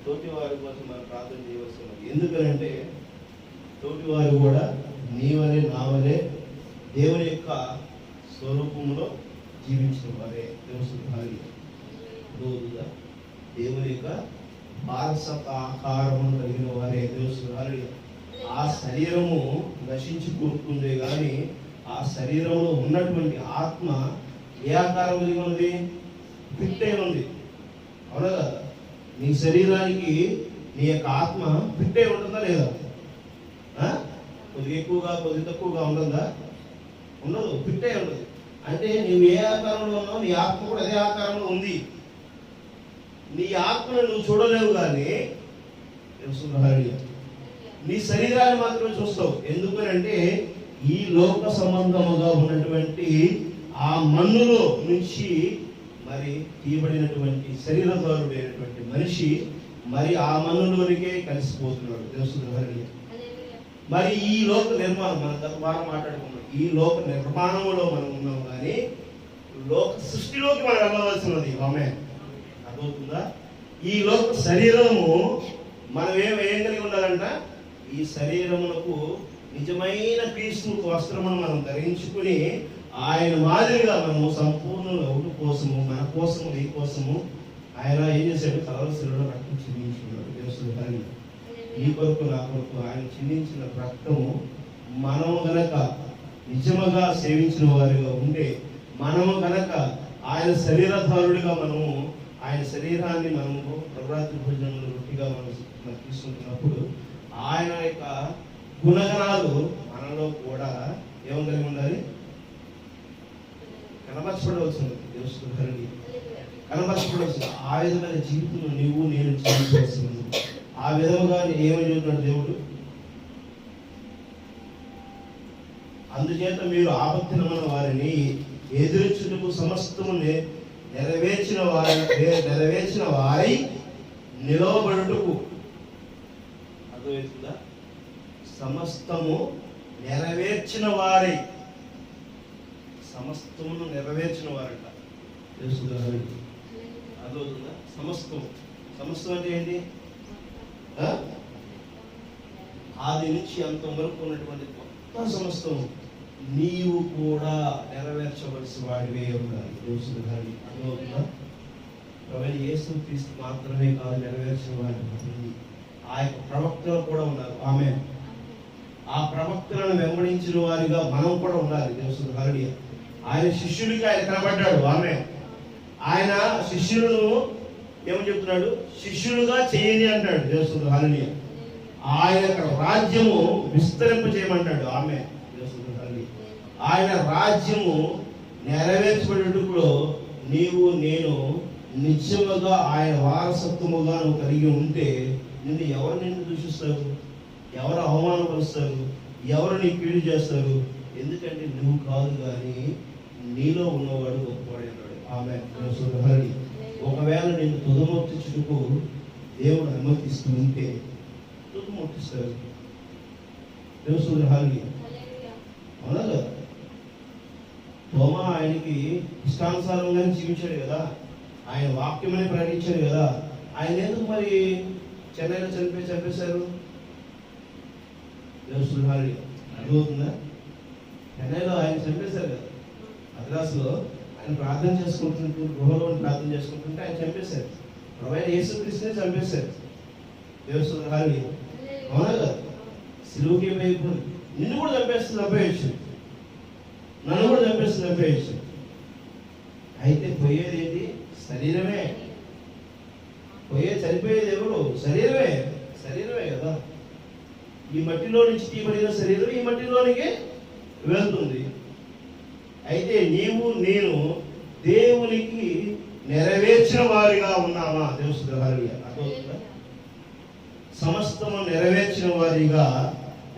Speaker 1: తోటి వారి కోసం మనం ప్రార్థన చేయవస్తున్నాం. ఎందుకంటే తోటి వారు కూడా నీవలే నావలే దేవుని యొక్క స్వరూపంలో జీవించిన వారే. రోజుగా దేవుని యొక్క వారసత్వ ఆకారమును కలిగిన వారే. దేవుని ఆ శరీరము నశించి కూరుకుందే కానీ ఆ శరీరంలో ఉన్నటువంటి ఆత్మ ఏ ఆకారం కలిగి ఉంది? ఫిట్ అయి ఉంది. అవునా కదా? నీ శరీరానికి నీ యొక్క ఆత్మ ఫిట్ అయి ఉంటుందా లేదా? కొద్దిగా ఎక్కువగా కొద్ది తక్కువగా ఉంటుందా? ఉండదు. ఫిట్ అయి ఉండదు. అంటే నువ్వు ఏ ఆకారంలో ఉన్నావు, నీ ఆత్మ కూడా అదే ఆకారంలో ఉంది. నీ ఆత్మను నువ్వు చూడలేవు కానీ నీ శరీరాన్ని మాత్రమే చూస్తావు. ఎందుకనంటే ఈ లోక సంబంధముగా ఉన్నటువంటి ఆ మన్నులో నుంచి మరి తీయబడినటువంటి శరీరధారుడైనటువంటి మనిషి మరి ఆ మన్నులోనికే కలిసిపోతున్నాడు. తెలుసు. మరి ఈ లోక నిర్మాణం మనం గత వారం మాట్లాడుకున్నాం. ఈ లోక నిర్మాణంలో మనం ఉన్నాం కానీ లోక సృష్టిలోకి మనం వెళ్ళవలసినది. ఆమె అర్థమవుతుందా? ఈ లోక శరీరము మనం ఏం కలిగి ఉండాలంట? ఈ శరీరమునకు నిజమైన క్రీస్తు వస్త్రమును మనం ధరించుకుని ఆయన మాదిరిగా మనము సంపూర్ణ ఒకటి కోసము, మన కోసము, నీ కోసము ఆయన ఏం చేశాడు? కలవరశిలలో రక్తం చిందించుకున్నాడు. దేవుని నీ కొరకు నా కొరకు ఆయన చిందించిన రక్తము మనము గనక నిజముగా సేవించిన వారిగా ఉంటే, మనము గనక ఆయన శరీరధారుడిగా మనము ఆయన శరీరాన్ని మనము నవరాత్రి భోజనంలో రొట్టిగా మనం తీసుకుంటున్నప్పుడు ఆయన యొక్క గుణగణాలు మనలో కూడా ఏమని కలిగి ఉండాలి? కనబరచబడవలసింది. దేవుని కనబరచబడవలసింది. ఆ విధమైన జీవితంలో నువ్వు నేను జీవించవలసింది. ఆ విధముగా ఏమని చెబుతున్నాడు దేవుడు? అందుచేత మీరు ఆపత్తినమైన వారిని ఎదుర్చుటకు సమస్తము నెరవేర్చిన వారి నిలవబడుటకు. అర్థమవుతుందా? సమస్తము నెరవేర్చిన వారై, సమస్తమును నెరవేర్చిన వారంట. తెలుస్తుందా? అర్థమవుతుందా? సమస్తం. సమస్తం అంటే ఏంటి? ఆది నుంచి అంతం వరకు ఉన్నటువంటి మొత్తం సమస్తం నీవు కూడా నెరవేర్చవలసి వాడివే ఉండాలి. తెలుస్తుందా? అర్థమవుతుందా? ప్రవీణ యేసు క్రీస్తు మాత్రమే కాదు నెరవేర్చిన వాడి, ఆ యొక్క ప్రవక్తలు కూడా ఉన్నారు. ఆమె ఆ ప్రవక్తలను వెంబడించిన వారిగా మనం కూడా ఉండాలి. తెలుస్తుంది. ఆయన శిష్యుడికి ఆయన కనబడ్డాడు. ఆమె ఆయన శిష్యులను ఏమని చెప్తున్నాడు? శిష్యులుగా చేయని అంటాడు. తెలుస్తుంది. హల్లెలూయా. ఆయన రాజ్యము విస్తరింప చేయమంటాడు. ఆమె తెలుస్తుంది. హల్లెలూయా. ఆయన రాజ్యము నెరవేర్చబడేటప్పుడు నీవు నేను నిత్యముగా ఆయన వారసత్వముగా నువ్వు కలిగి ఉంటే నిన్ను దూషిస్తారు? ఎవరు అవమానపరుస్తారు? ఎవరు నీ కీడు చేస్తారు? ఎందుకంటే నువ్వు కాదు కానీ నీలో ఉన్నవాడు గొప్పవాడు అన్నాడు. ఆమె ఒకవేళ నేను తుదముట్టించుటకు దేవుడు అనుమతిస్తూ ఉంటే తుదముట్టిస్తారు. తెలుసు. హల్లెలూయా. అవునా కదా? తోమా ఆయనకి ఇష్టానుసారంగానే జీవించాడు కదా, ఆయన వాక్యమని ప్రకటించాడు కదా. ఆయన ఎందుకు మరి చెన్నైలో చంపేశారు? అర్థమవుతుందా? చెన్నైలో ఆయన చంపేశారు కదా. మద్రాసులో ఆయన ప్రార్థన చేసుకుంటుంటే, గృహలో ప్రార్థన చేసుకుంటుంటే ఆయన చంపేశారు. ప్రవైన యేసుక్రీస్తునే చంపేశారు. దేవుని అవునా కదా? సిలువకి నిన్ను కూడా చంపేయచ్చు, నన్ను కూడా చంపేయచ్చు. అయితే పోయేది ఏంటి? శరీరమే. చనిపోయేది ఎవరు? శరీరమే కదా. ఈ మట్టిలో నుంచి తీయబడిన శరీరం ఈ మట్టిలోనికి వెళ్తుంది. అయితే నీవు నేను దేవునికి నెరవేర్చిన వారిగా ఉన్నామా? దేవుడు హల్లెలూయా. అర్థమవుతుందా? సమస్తము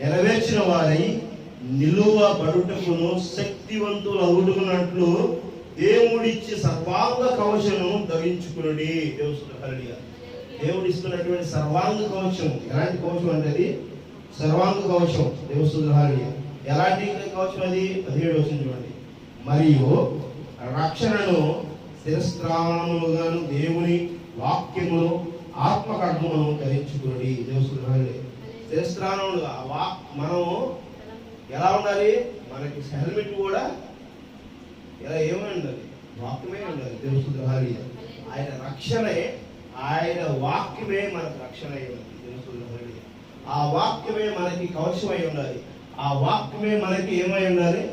Speaker 1: నెరవేర్చిన వారై నిలువ పడుటకును శక్తివంతులు అవుడుకున్నట్లు దేవుడిచ్చి సర్వాంగ కవచము ధరించుకునుడి. దేవుడు హల్లెలూయా. దేవుడు ఇస్తున్నటువంటి సర్వాంగ కవచం ఎలాంటి కవచం అంటే అది సర్వాంగ కవచం. దేవుడు హల్లెలూయా. ఎలాంటి కవచం అది? 17 వచనం చూడండి. మరియు రక్షణను శిరస్త్రాణములుగాను దేవుని వాక్యమును ఆత్మకర్మను ధరించుకుని. దేవుడు హల్లెలూయా. శిరస్త్రాణములుగా మనము ఎలా ఉండాలి? మనకి హెల్మెట్ కూడా ఇలా ఏమై ఉండాలి? వాక్యమే ఉండాలి. దేవుడు హల్లెలూయా. ఆయన రక్షణే, ఆయన వాక్యమే మనకు రక్షణ అయి ఉంది. దేవుడు హల్లెలూయా. ఆ వాక్యమే మనకి కవచమై ఉండాలి. ఆ వాక్యమే మనకి ఏమై ఉండాలి?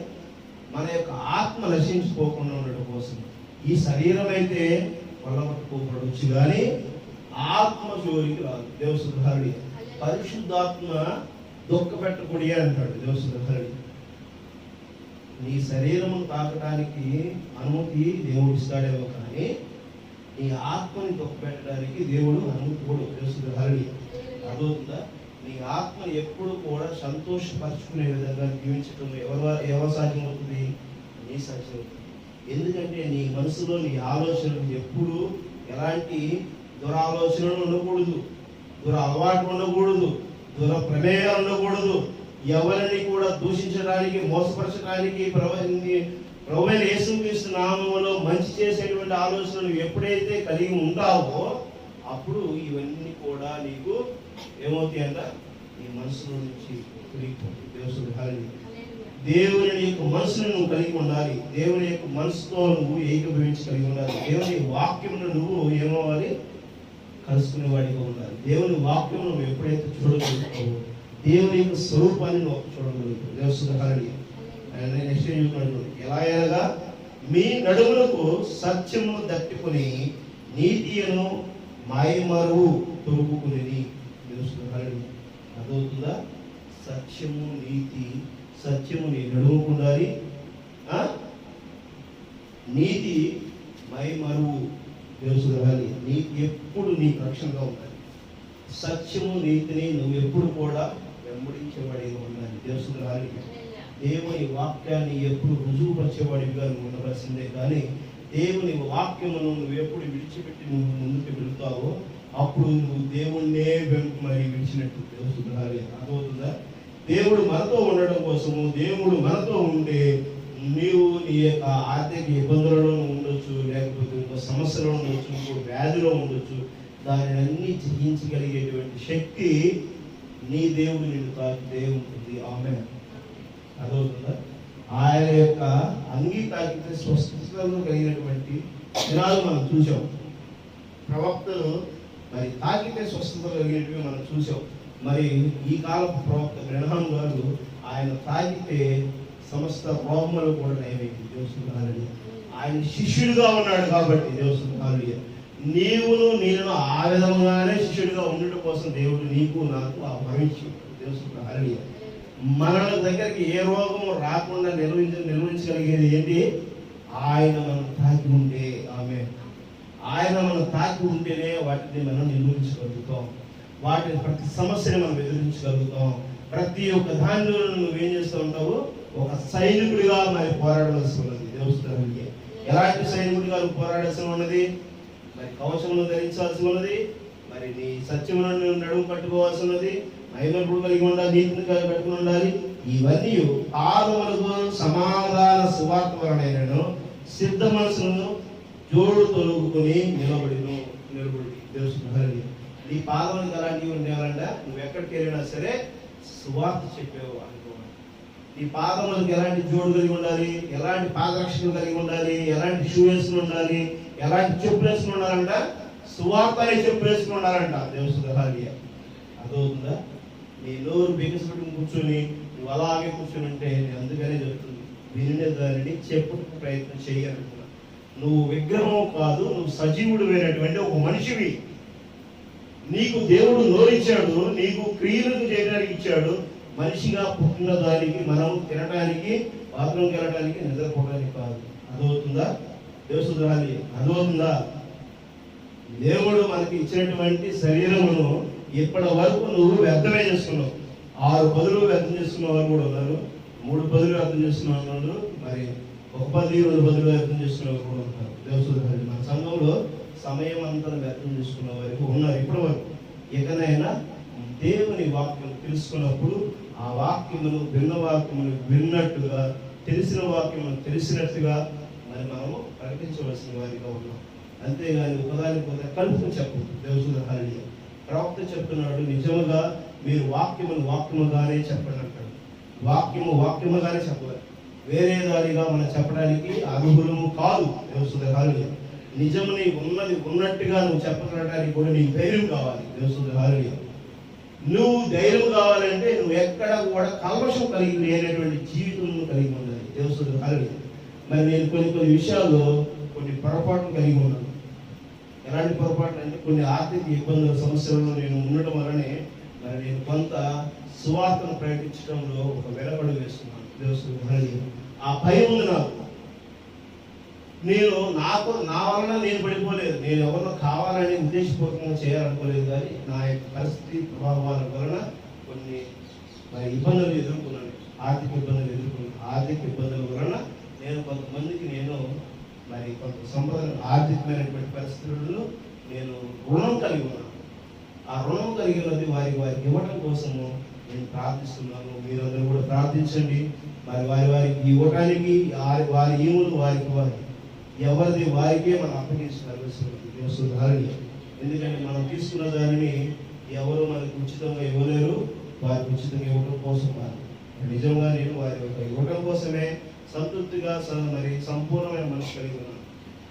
Speaker 1: మన యొక్క ఆత్మ నశించిపోకుండా ఉండడం కోసం. ఈ శరీరం అయితే కొల్లగొట్టుకోబడవచ్చు కానీ ఆత్మ జోలికి రాదు. దేవుడు హల్లెలూయా. పరిశుద్ధాత్మ దుఃఖపెట్టకూడి అంటాడు. దేవుడు హల్లెలూయా. నీ శరీరము తాకడానికి అనుమతి దేవుడు ఇస్తాడేమో కానీ నీ ఆత్మని దుఃఖపెట్టడానికి దేవుడు అనుమతి కూడా. దేవుడు హల్లెలూయా. అర్థమవుతుందా? నీ ఆత్మని ఎప్పుడు కూడా సంతోషపరచుకునే విధంగా జీవించడం ఎవరు సాధ్యం అవుతుంది? నీ సాధ్యం అవుతుంది. ఎందుకంటే నీ మనసులో నీ ఆలోచనలు ఎప్పుడు ఎలాంటి దురాలోచనలు ఉండకూడదు, దురలవాట్లు ఉండకూడదు, దురప్రమేయాలు ఉండకూడదు. ఎవరిని కూడా దూషించడానికి, మోసపరచడానికి ప్రభువైన యేసుక్రీస్తు నామములో మంచి చేసేటువంటి ఆలోచనలు ఎప్పుడైతే కలిగి ఉంటావో అప్పుడు ఇవన్నీ కూడా నీకు ఏమవుతాయి అంట? నీ మనసులో నుంచి తొలగిపోతాయి. దేవుడు హల్లెలూయా. దేవుని యొక్క మనసును నువ్వు కలిగి ఉండాలి. దేవుని యొక్క మనసుతో నువ్వు ఏకీభవించి కలిగి ఉండాలి. దేవుని వాక్యమును నువ్వు ఏమవ్వాలి? కలుసుకునే వాడిగా ఉండాలి. దేవుని వాక్యం నువ్వు ఎప్పుడైతే చూడగలుగుతావో దేవుని యొక్క స్వరూపాన్ని నువ్వు చూడగలుగుతావు. దేవుడు హల్లెలూయా. నెక్స్ట్ చూడండి. ఎలా అనగా మీ నడుములకు సత్యమును దట్టుకుని నీతియను మాయమరువు తొలుపుకుని. దేవుడు హల్లెలూయా. అర్థమవుతుందా? సత్యము నీతి. సత్యము నీ నడుముకు ఉండాలి. నీతి మాయమరువు. దేవుడు హల్లెలూయా. నీతి ఎప్పుడు నీకు రక్షణగా ఉండాలి. సత్యము నీతిని నువ్వు ఎప్పుడు కూడా వెంబడించేవాడిగా ఉండాలి. దేవుడు హల్లెలూయా. దేవుని వాక్యాన్ని ఎప్పుడు రుజువుపరిచేవాడిగా నువ్వు ఉండవలసిందే. కానీ దేవుని వాక్యమును నువ్వు ఎప్పుడు విడిచిపెట్టి నువ్వు ముందుకు వెళుతావో అప్పుడు నువ్వు దేవుణ్ణే మరి విడిచినట్టు. దేవుడు హల్లెలూయా. అర్థమవుతుందా? దేవుడు మనతో ఉండడం కోసము, దేవుడు మనతో ఉంటే నీవు నీ యొక్క ఆర్థిక ఇబ్బందులలో ఉండొచ్చు, లేకపోతే ఇంకో సమస్యలో ఉండొచ్చు, ఇంకో వ్యాధిలో ఉండొచ్చు. దానిని అన్ని జయించగలిగేటువంటి శక్తి నీ దేవుడు నిన్ను తాకితే ఉంటుంది. ఆమేన్. అర్థమవుతుందా? ఆయన యొక్క అంగీ తాకితే స్వస్థతలు కలిగినటువంటి దినాలు మనం చూసాం. ప్రవక్తలు మరి తాకితే స్వస్థతలు కలిగినవి మనం చూసాం. మరి ఈ కాలపు ప్రవక్త బ్రహ్మాం గారు ఆయన తాకితే సమస్త రోగములు కూడా నయమైంది. దేవుడు హల్లెలూయా. ఆయన శిష్యుడిగా ఉన్నాడు కాబట్టి. దేవుడు హల్లెలూయా. నీవును నేను ఆ విధంగానే శిష్యుడిగా ఉండటం కోసం దేవుడు నీకు నాకు ఆ భవిష్యత్తు. దేవుడు హల్లెలూయా. మన దగ్గరికి ఏ రోగం రాకుండా నిర్వహించగలిగేది ఏంటి? ఆయన మనం తాకి ఉంటే. ఆమేన్. ఆయన మనం తాకి ఉంటేనే వాటిని మనం నిర్వహించగలుగుతాం. వాటిని ప్రతి సమస్యని మనం ఎదురించగలుగుతాం. ప్రతి ఒక్క దానిలో నువ్వేం చేస్తూ ఉంటావు? ఒక సైనికుడిగా మరి పోరాడవలసి ఉన్నది. దేవుడు హల్లెలూయా. ఎలాంటి సైనికుడిగా నువ్వు పోరాడాల్సి ఉన్నది? మరి కవచమును ధరించాల్సి ఉన్నది. మరి నీ సత్యమును నడుము కట్టుకోవాల్సి ఉన్నది. మహిమను కలిగి ఉండాలి. నీతిని కట్టుకుని ఉండాలి. ఇవన్నీ పాదములకు సమాధాన సువార్త వలనైనను సిద్ధ మనసును జోడు తొలుగుకొని నిలబడి. దేవుడు హల్లెలూయా. నీ పాదములకు అలాంటివి ఉండేవాలంట నువ్వు ఎక్కడికి వెళ్ళినా సరే సువార్త చెప్పేవు అనుకోవాలి. నీ పాదములకు ఎలాంటి జోడు కలిగి ఉండాలి? ఎలాంటి పాదరక్షలు కలిగి ఉండాలి? ఎలాంటి షూ వేసుకుని ఉండాలి? ఎలాంటి చెప్పులు వేసుకుని ఉండాలంట? సువార్తనే చెప్పులు వేసుకుని ఉండాలంట. దేవుడు హల్లెలూయా. అర్థమవుతుందా? నీ నోరు బిగసపెట్టుకుని కూర్చొని నువ్వు అలాగే కూర్చొని ఉంటే నేను అందుకనే చెప్తుంది వినే దానిని చెప్పుకు ప్రయత్నం చేయాలనుకున్నా. నువ్వు విగ్రహం కాదు, నువ్వు సజీవుడివైనటువంటి ఒక మనిషివి. నీకు దేవుడు నోరిచ్చాడు, నీకు క్రియలను చేయడానికి ఇచ్చాడు. మనిషిగా పుట్టిన దానికి మనం తినడానికి, బాత్రూమ్కి వెళ్ళడానికి, నిద్రపోవడానికి కాదు. అర్థమవుతుందా దేవసుద్రాలి? అర్థమవుతుందా? దేవుడు మనకి ఇచ్చినటువంటి శరీరమును ఇప్పటి వరకు నువ్వు వ్యర్థమే చేసుకున్నావు. 6 పదులు వ్యర్థం చేసుకున్న వాళ్ళు కూడా ఉన్నారు, 3 పదులు వ్యర్థం చేసుకున్న వాళ్ళు ఉన్నారు, మరి 1 పది 2 పదులు వ్యర్థం చేసుకున్న వాళ్ళు కూడా ఉన్నారు. దేవసుద్రాలి మన సంఘంలో సమయం అంతా వ్యర్థం చేసుకున్న వారికి ఉన్నారు ఇప్పటి వరకు. ఎక్కడైనా దేవుని వాక్యం తెలుసుకున్నప్పుడు ఆ వాక్యమును భిన్న వాక్యమును విన్నట్టుగా, తెలిసిన వాక్యమును తెలిసినట్టుగా మరి మనము ప్రకటించవలసిన వారిగా ఉన్నాం. అంతేగాని ఒకదానికి కొంత కలుపుకొని చెప్పు. దేవసుద్రాలి ప్రవక్త చెప్తున్నాడు, నిజముగా మీరు వాక్యముగానే చెప్పండి అంటాడు. వాక్యముగానే చెప్పాలి. వేరే దానిగా మనం చెప్పడానికి అర్హులము కాదు. దేవసుద్రాలి నిజముని ఉన్నది ఉన్నట్టుగా నువ్వు చెప్పగలడానికి కూడా నీకు ధైర్యం కావాలి. దేవసుద్రాలి నువ్వు ధైర్యం కావాలంటే నువ్వు ఎక్కడ కూడా కల్మషం కలిగి లేనటువంటి జీవితం కలిగి ఉండాలి. దేవసుద్రాలి మరి నేను కొన్ని విషయాల్లో కొన్ని పొరపాట్లు కలిగి ఉన్నాను. ఎలాంటి పొరపాట్లు అంటే కొన్ని ఆర్థిక ఇబ్బందుల సమస్యలలో నేను ఉండటం వల్లనే మరి నేను కొంత సువార్తను ప్రకటించడంలో ఒక వెనకడుగు వేస్తున్నాను. దేవసుద్రాలి ఆ భయం ఉంది నాకు. నా వలన నేను పడిపోలేదు, నేను ఎవరినో కావాలని ఉద్దేశపూర్వకంగా చేయాలనుకోలేదు. కానీ నా యొక్క పరిస్థితి ప్రభావాల వలన కొన్ని మరి ఇబ్బందులు ఎదుర్కొన్నాను, ఆర్థిక ఇబ్బందుల వలన నేను కొంతమందికి మరి కొంత ఆర్థికమైనటువంటి పరిస్థితుల్లో నేను రుణం కలిగి ఉన్నాను. ఆ రుణం కలిగినది వారికి ఇవ్వటం కోసము నేను ప్రార్థిస్తున్నాను. మీరందరూ కూడా ప్రార్థించండి. మరి వారికి ఇవ్వటానికి వారి ఈవులు వారికి ఎవరిది వారికే మనం అప్పగించాలి. ఎందుకంటే మనం తీసుకున్న దానిని ఎవరు మనకు ఉచితంగా ఇవ్వలేరు. వారికి ఉచితంగా ఇవ్వటం కోసం నిజంగా నేను వారి ఇవ్వటం కోసమే సంతృప్తిగా మరి సంపూర్ణమైన మనసు కలిగి ఉన్నాను.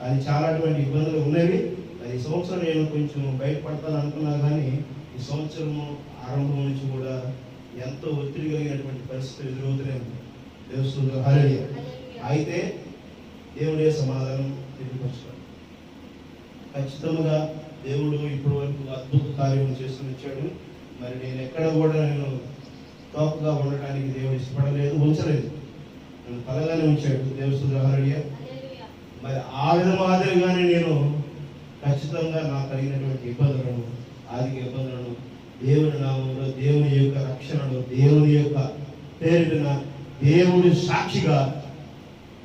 Speaker 1: అది చాలా అటువంటి ఇబ్బందులు ఉన్నవి. మరి ఈ సంవత్సరం నేను కొంచెం బయటపడతాను అనుకున్నా కానీ ఈ సంవత్సరము ఆరంభం నుంచి కూడా ఎంతో ఒత్తిడి కలిగినటువంటి పరిస్థితులు ఎదురవుతూనే ఉంది. దేవసుద్రాలి అయితే దేవుడే సమాధానం తెలియపరచాడు. ఖచ్చితంగా దేవుడు ఇప్పటి వరకు అద్భుత కార్యం చేస్తూ వచ్చాడు. మరి నేను ఎక్కడ కూడా తోకగా ఉండటానికి దేవుడు ఇష్టపడలేదు, ఉంచలేదు. నన్ను తలగానే ఉంచాడు. దేవసుద్రాలి మరి ఆ మాదిరిగానే నేను ఖచ్చితంగా నాకు కలిగినటువంటి ఆర్థిక ఇబ్బందులను దేవుని నామంలో, దేవుని యొక్క రక్షణను, దేవుని యొక్క పేరిట దేవుడి సాక్షిగా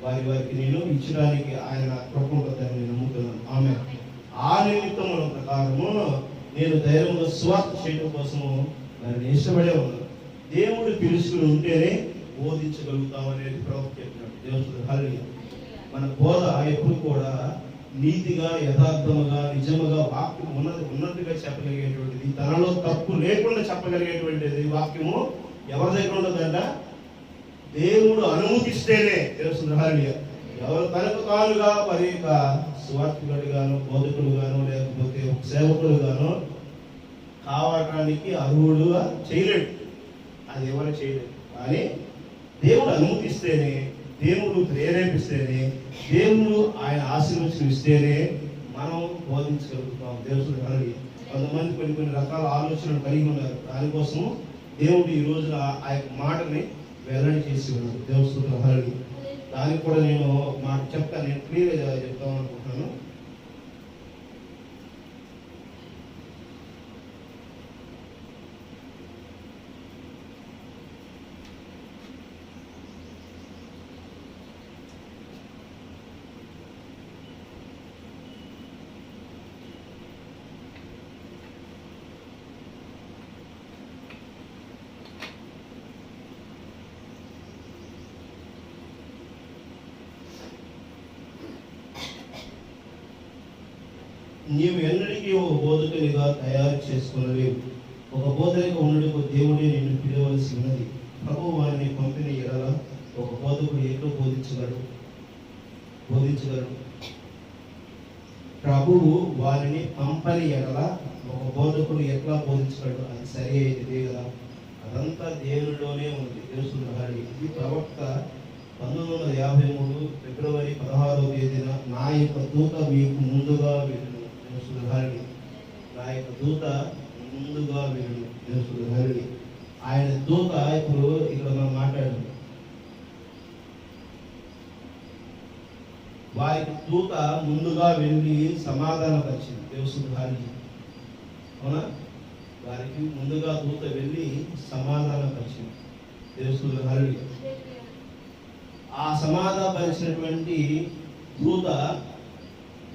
Speaker 1: వారికి నేను ఇచ్చడానికి ఆయన కృప ఉంటుందని నేను నమ్ముతున్నాను. ఆమె ఆ నిమిత్తముల ప్రకారము నేను ధైర్యంగా సువార్త చేయడం కోసము నేను ఇష్టపడే ఉన్నాను. దేవుడు పిలుచుకుని ఉంటేనే బోధించగలుగుతామనేది ప్రవక్త చెప్పినట్టు. దేవసుద్రాలి మన బోధ ఎప్పుడు కూడా నీతిగా, యథార్థముగా, నిజముగా వాక్యం ఉన్నట్టుగా చెప్పగలిగేటువంటిది, తనలో తప్పు లేకుండా చెప్పగలిగేటువంటిది వాక్యము ఎవరి దగ్గర ఉండదంట? దేవుడు అనుమతిస్తేనే. దేవసుద్రాలి ఎవరు తనకు తానుగా మరి సువార్తికుడు గాను, బోధకుడు గాను, లేకపోతే సేవకుడు గాను కావటానికి అర్హుడుగా చేయలేడు. అది ఎవరు చేయలేదు. కానీ దేవుడు అనుమతిస్తేనే, దేవుడు ప్రేరేపిస్తేనే, దేవుడు ఆయన ఆశీర్వచనం ఇస్తేనే మనం బోధించగలుగుతాం. దేవసుద్రాలి కొంతమంది కొన్ని రకాల ఆలోచనలు కలిగి ఉన్నారు. దానికోసం దేవుడు ఈ రోజున ఆ యొక్క మాటని వెల్లడి చేసి ఉన్నాడు. దేవసుద్రాలి దానికి కూడా నేను ఒక మాట చెప్తాను. నేను క్లియర్గా చెప్తాం అనుకుంటున్నాను. నీవు ఎన్నటికీ ఒక బోధకునిగా తయారు చేసుకున్నవి. ఒక బోధనగా ఉండటకు దేవుడే నిన్ను పిలవలసి ఉన్నది. ప్రభువు వారిని పంపిన ఎడల ఒక బోధకుడు ఎట్లు బోధించగలడు? ప్రభువు వారిని పంపని ఎడల ఒక బోధకుడు ఎట్లా బోధించగలడు? అది సరి అయితే కదా. అదంతా దేవునిలోనే ఉంది. దేవసుద్రాలి ఇది ప్రవక్త 1953 ఫిబ్రవరి 16వ తేదీన నా యొక్క దూత మీకు ముందుగా వెళ్ళును. హరి నా యొక్క దూత ముందుగా వెళ్ళును. హరి ఆయన దూత ఇప్పుడు ఇక్కడ మనం మాట్లాడాము. వారికి దూత ముందుగా వెళ్ళి సమాధానపరిచింది. దేవసుధారి అవునా, వారికి ముందుగా దూత వెళ్ళి సమాధానపరిచింది. దేవసుధారి ఆ సమాధానపరిచినటువంటి దూత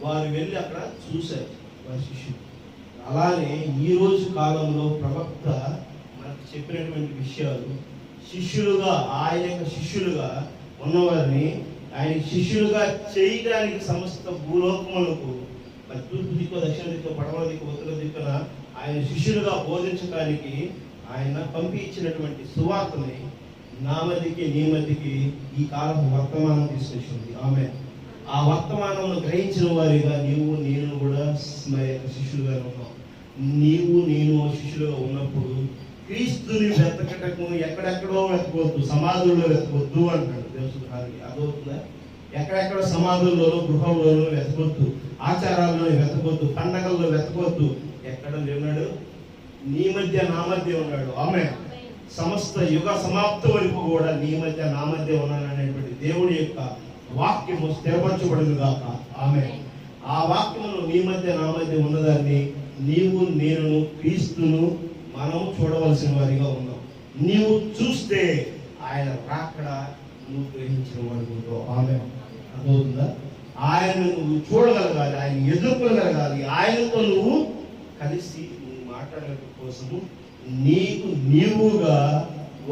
Speaker 1: వారు వెళ్ళి అక్కడ చూశారు వారి శిష్యులు. అలానే ఈ రోజు కాలంలో ప్రవక్త మనకు చెప్పినటువంటి విషయాలు శిష్యులుగా, ఆయన యొక్క శిష్యులుగా ఉన్నవారిని ఆయన శిష్యులుగా చేయడానికి సమస్త భూలోకములకు మరి తూర్పు దిక్కు, దక్షిణ దిక్కు, పడమర దిక్కు, ఉత్తర దిక్కున ఆయన శిష్యులుగా బోధించడానికి ఆయన పంపించినటువంటి సువార్తని నా మధ్యకి నీ మధ్యకి ఈ కాలం వర్తమానం తీసుకొచ్చింది. ఆమె ఆ వర్తమానం గ్రహించిన వారిగా నీవు నేను కూడా మరి శిష్యులుగా ఉన్నాం. నీవు నేను శిష్యులుగా ఉన్నప్పుడు క్రీస్తుని వెతకటకు ఎక్కడెక్కడో వెతకొద్దు, సమాధుల్లో వెతకొద్దు అంటాడు దేవసుధారి. అదవుతుందా? ఎక్కడెక్కడ సమాధుల్లోనూ గృహంలోనూ వెతకొద్దు, ఆచారాల్లో వెతకొద్దు, పండగల్లో వెతకొద్దు. ఎక్కడ ఉన్నాడు? నీ మధ్య నా మధ్య ఉన్నాడు. ఆమె సమస్త యుగ సమాప్తి వరకు కూడా నీ మధ్య నా మధ్య ఉన్నాననేటువంటి దేవుడి యొక్క వాక్యము స్థిరపరచబడింది కాక. ఆమె ఆ వాక్యమును నీ మధ్య నా మధ్య ఉన్నదాన్ని నీవు నేను క్రీస్తును మనం చూడవలసిన వారిగా ఉన్నాం. నీవు చూస్తే ఆయన రాకడ నువ్వు గ్రహించిన వాడు. ఆమె అర్థమవుతుందా? ఆయనను నువ్వు చూడగలగాలి, ఆయన ఎదుర్కొనగలగాలి, ఆయనతో నువ్వు కలిసి నువ్వు మాట్లాడడం కోసము నీకు నీవుగా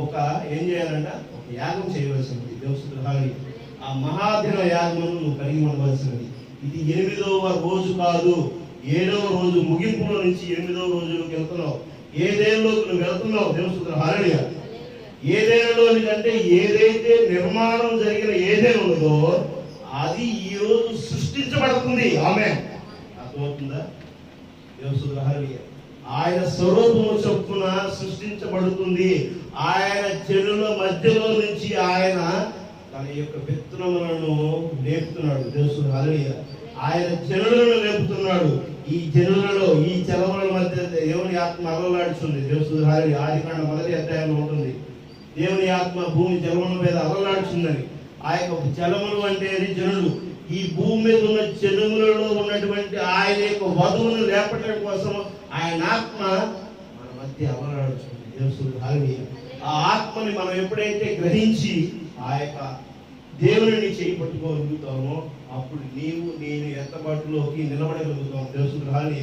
Speaker 1: ఒక ఏం చేయాలంట, ఒక యాగం చేయవలసినది. దేవసుధారి ఆ మహాదిన యాగమును నువ్వు కలిగి ఉండవలసినది. ఇది 8వ రోజు కాదు, 7వ రోజు ముగింపులో నుంచి 8వ రోజులోకి వెళ్తున్నావు. ఏదేళ్ళలోకి నువ్వు వెళ్తున్నావు. దేవసుధారి ఏదేళ్ళలోని కంటే ఏదైతే నిర్మాణం జరిగిన ఏదేళ్ళు ఉన్నదో అది ఈ రోజు సృష్టించబడుతుంది. ఆమె అర్థమవుతుందా? దేవసుధారి ఆయన స్వరూపము చొప్పున సృష్టించబడుతుంది. ఆయన జనుల మధ్యలో నుంచి ఆయన తన యొక్క విత్తనములను లేపుతున్నాడు. దేవసుధారి ఆయన జనులను లేపుతున్నాడు. ఈ జనులలో, ఈ జలముల మధ్య దేవుని ఆత్మ అలలాడుతుంది. దేవసుధారి ఆదికాండ 1వ అధ్యాయంలో ఉంటుంది. దేవుని ఆత్మ భూమి జలముల మీద అలలాడుతుందని. ఆ యొక్క జలములు అంటే జనులు. ఈ భూమి మీద ఉన్న జనులలో ఉన్నటువంటి ఆయన యొక్క వధువును లేపటం కోసం ఆయన ఆత్మ మన మధ్య అలలాడుతుంది. దేవసుధారి ఆ ఆత్మని మనం ఎప్పుడైతే గ్రహించి ఆ యొక్క దేవుని చేయి పట్టుకోగలుగుతామో అప్పుడు నీవు నేను ఎత్తబాటులోకి నిలబడగలుగుతాం. దేవసుధారి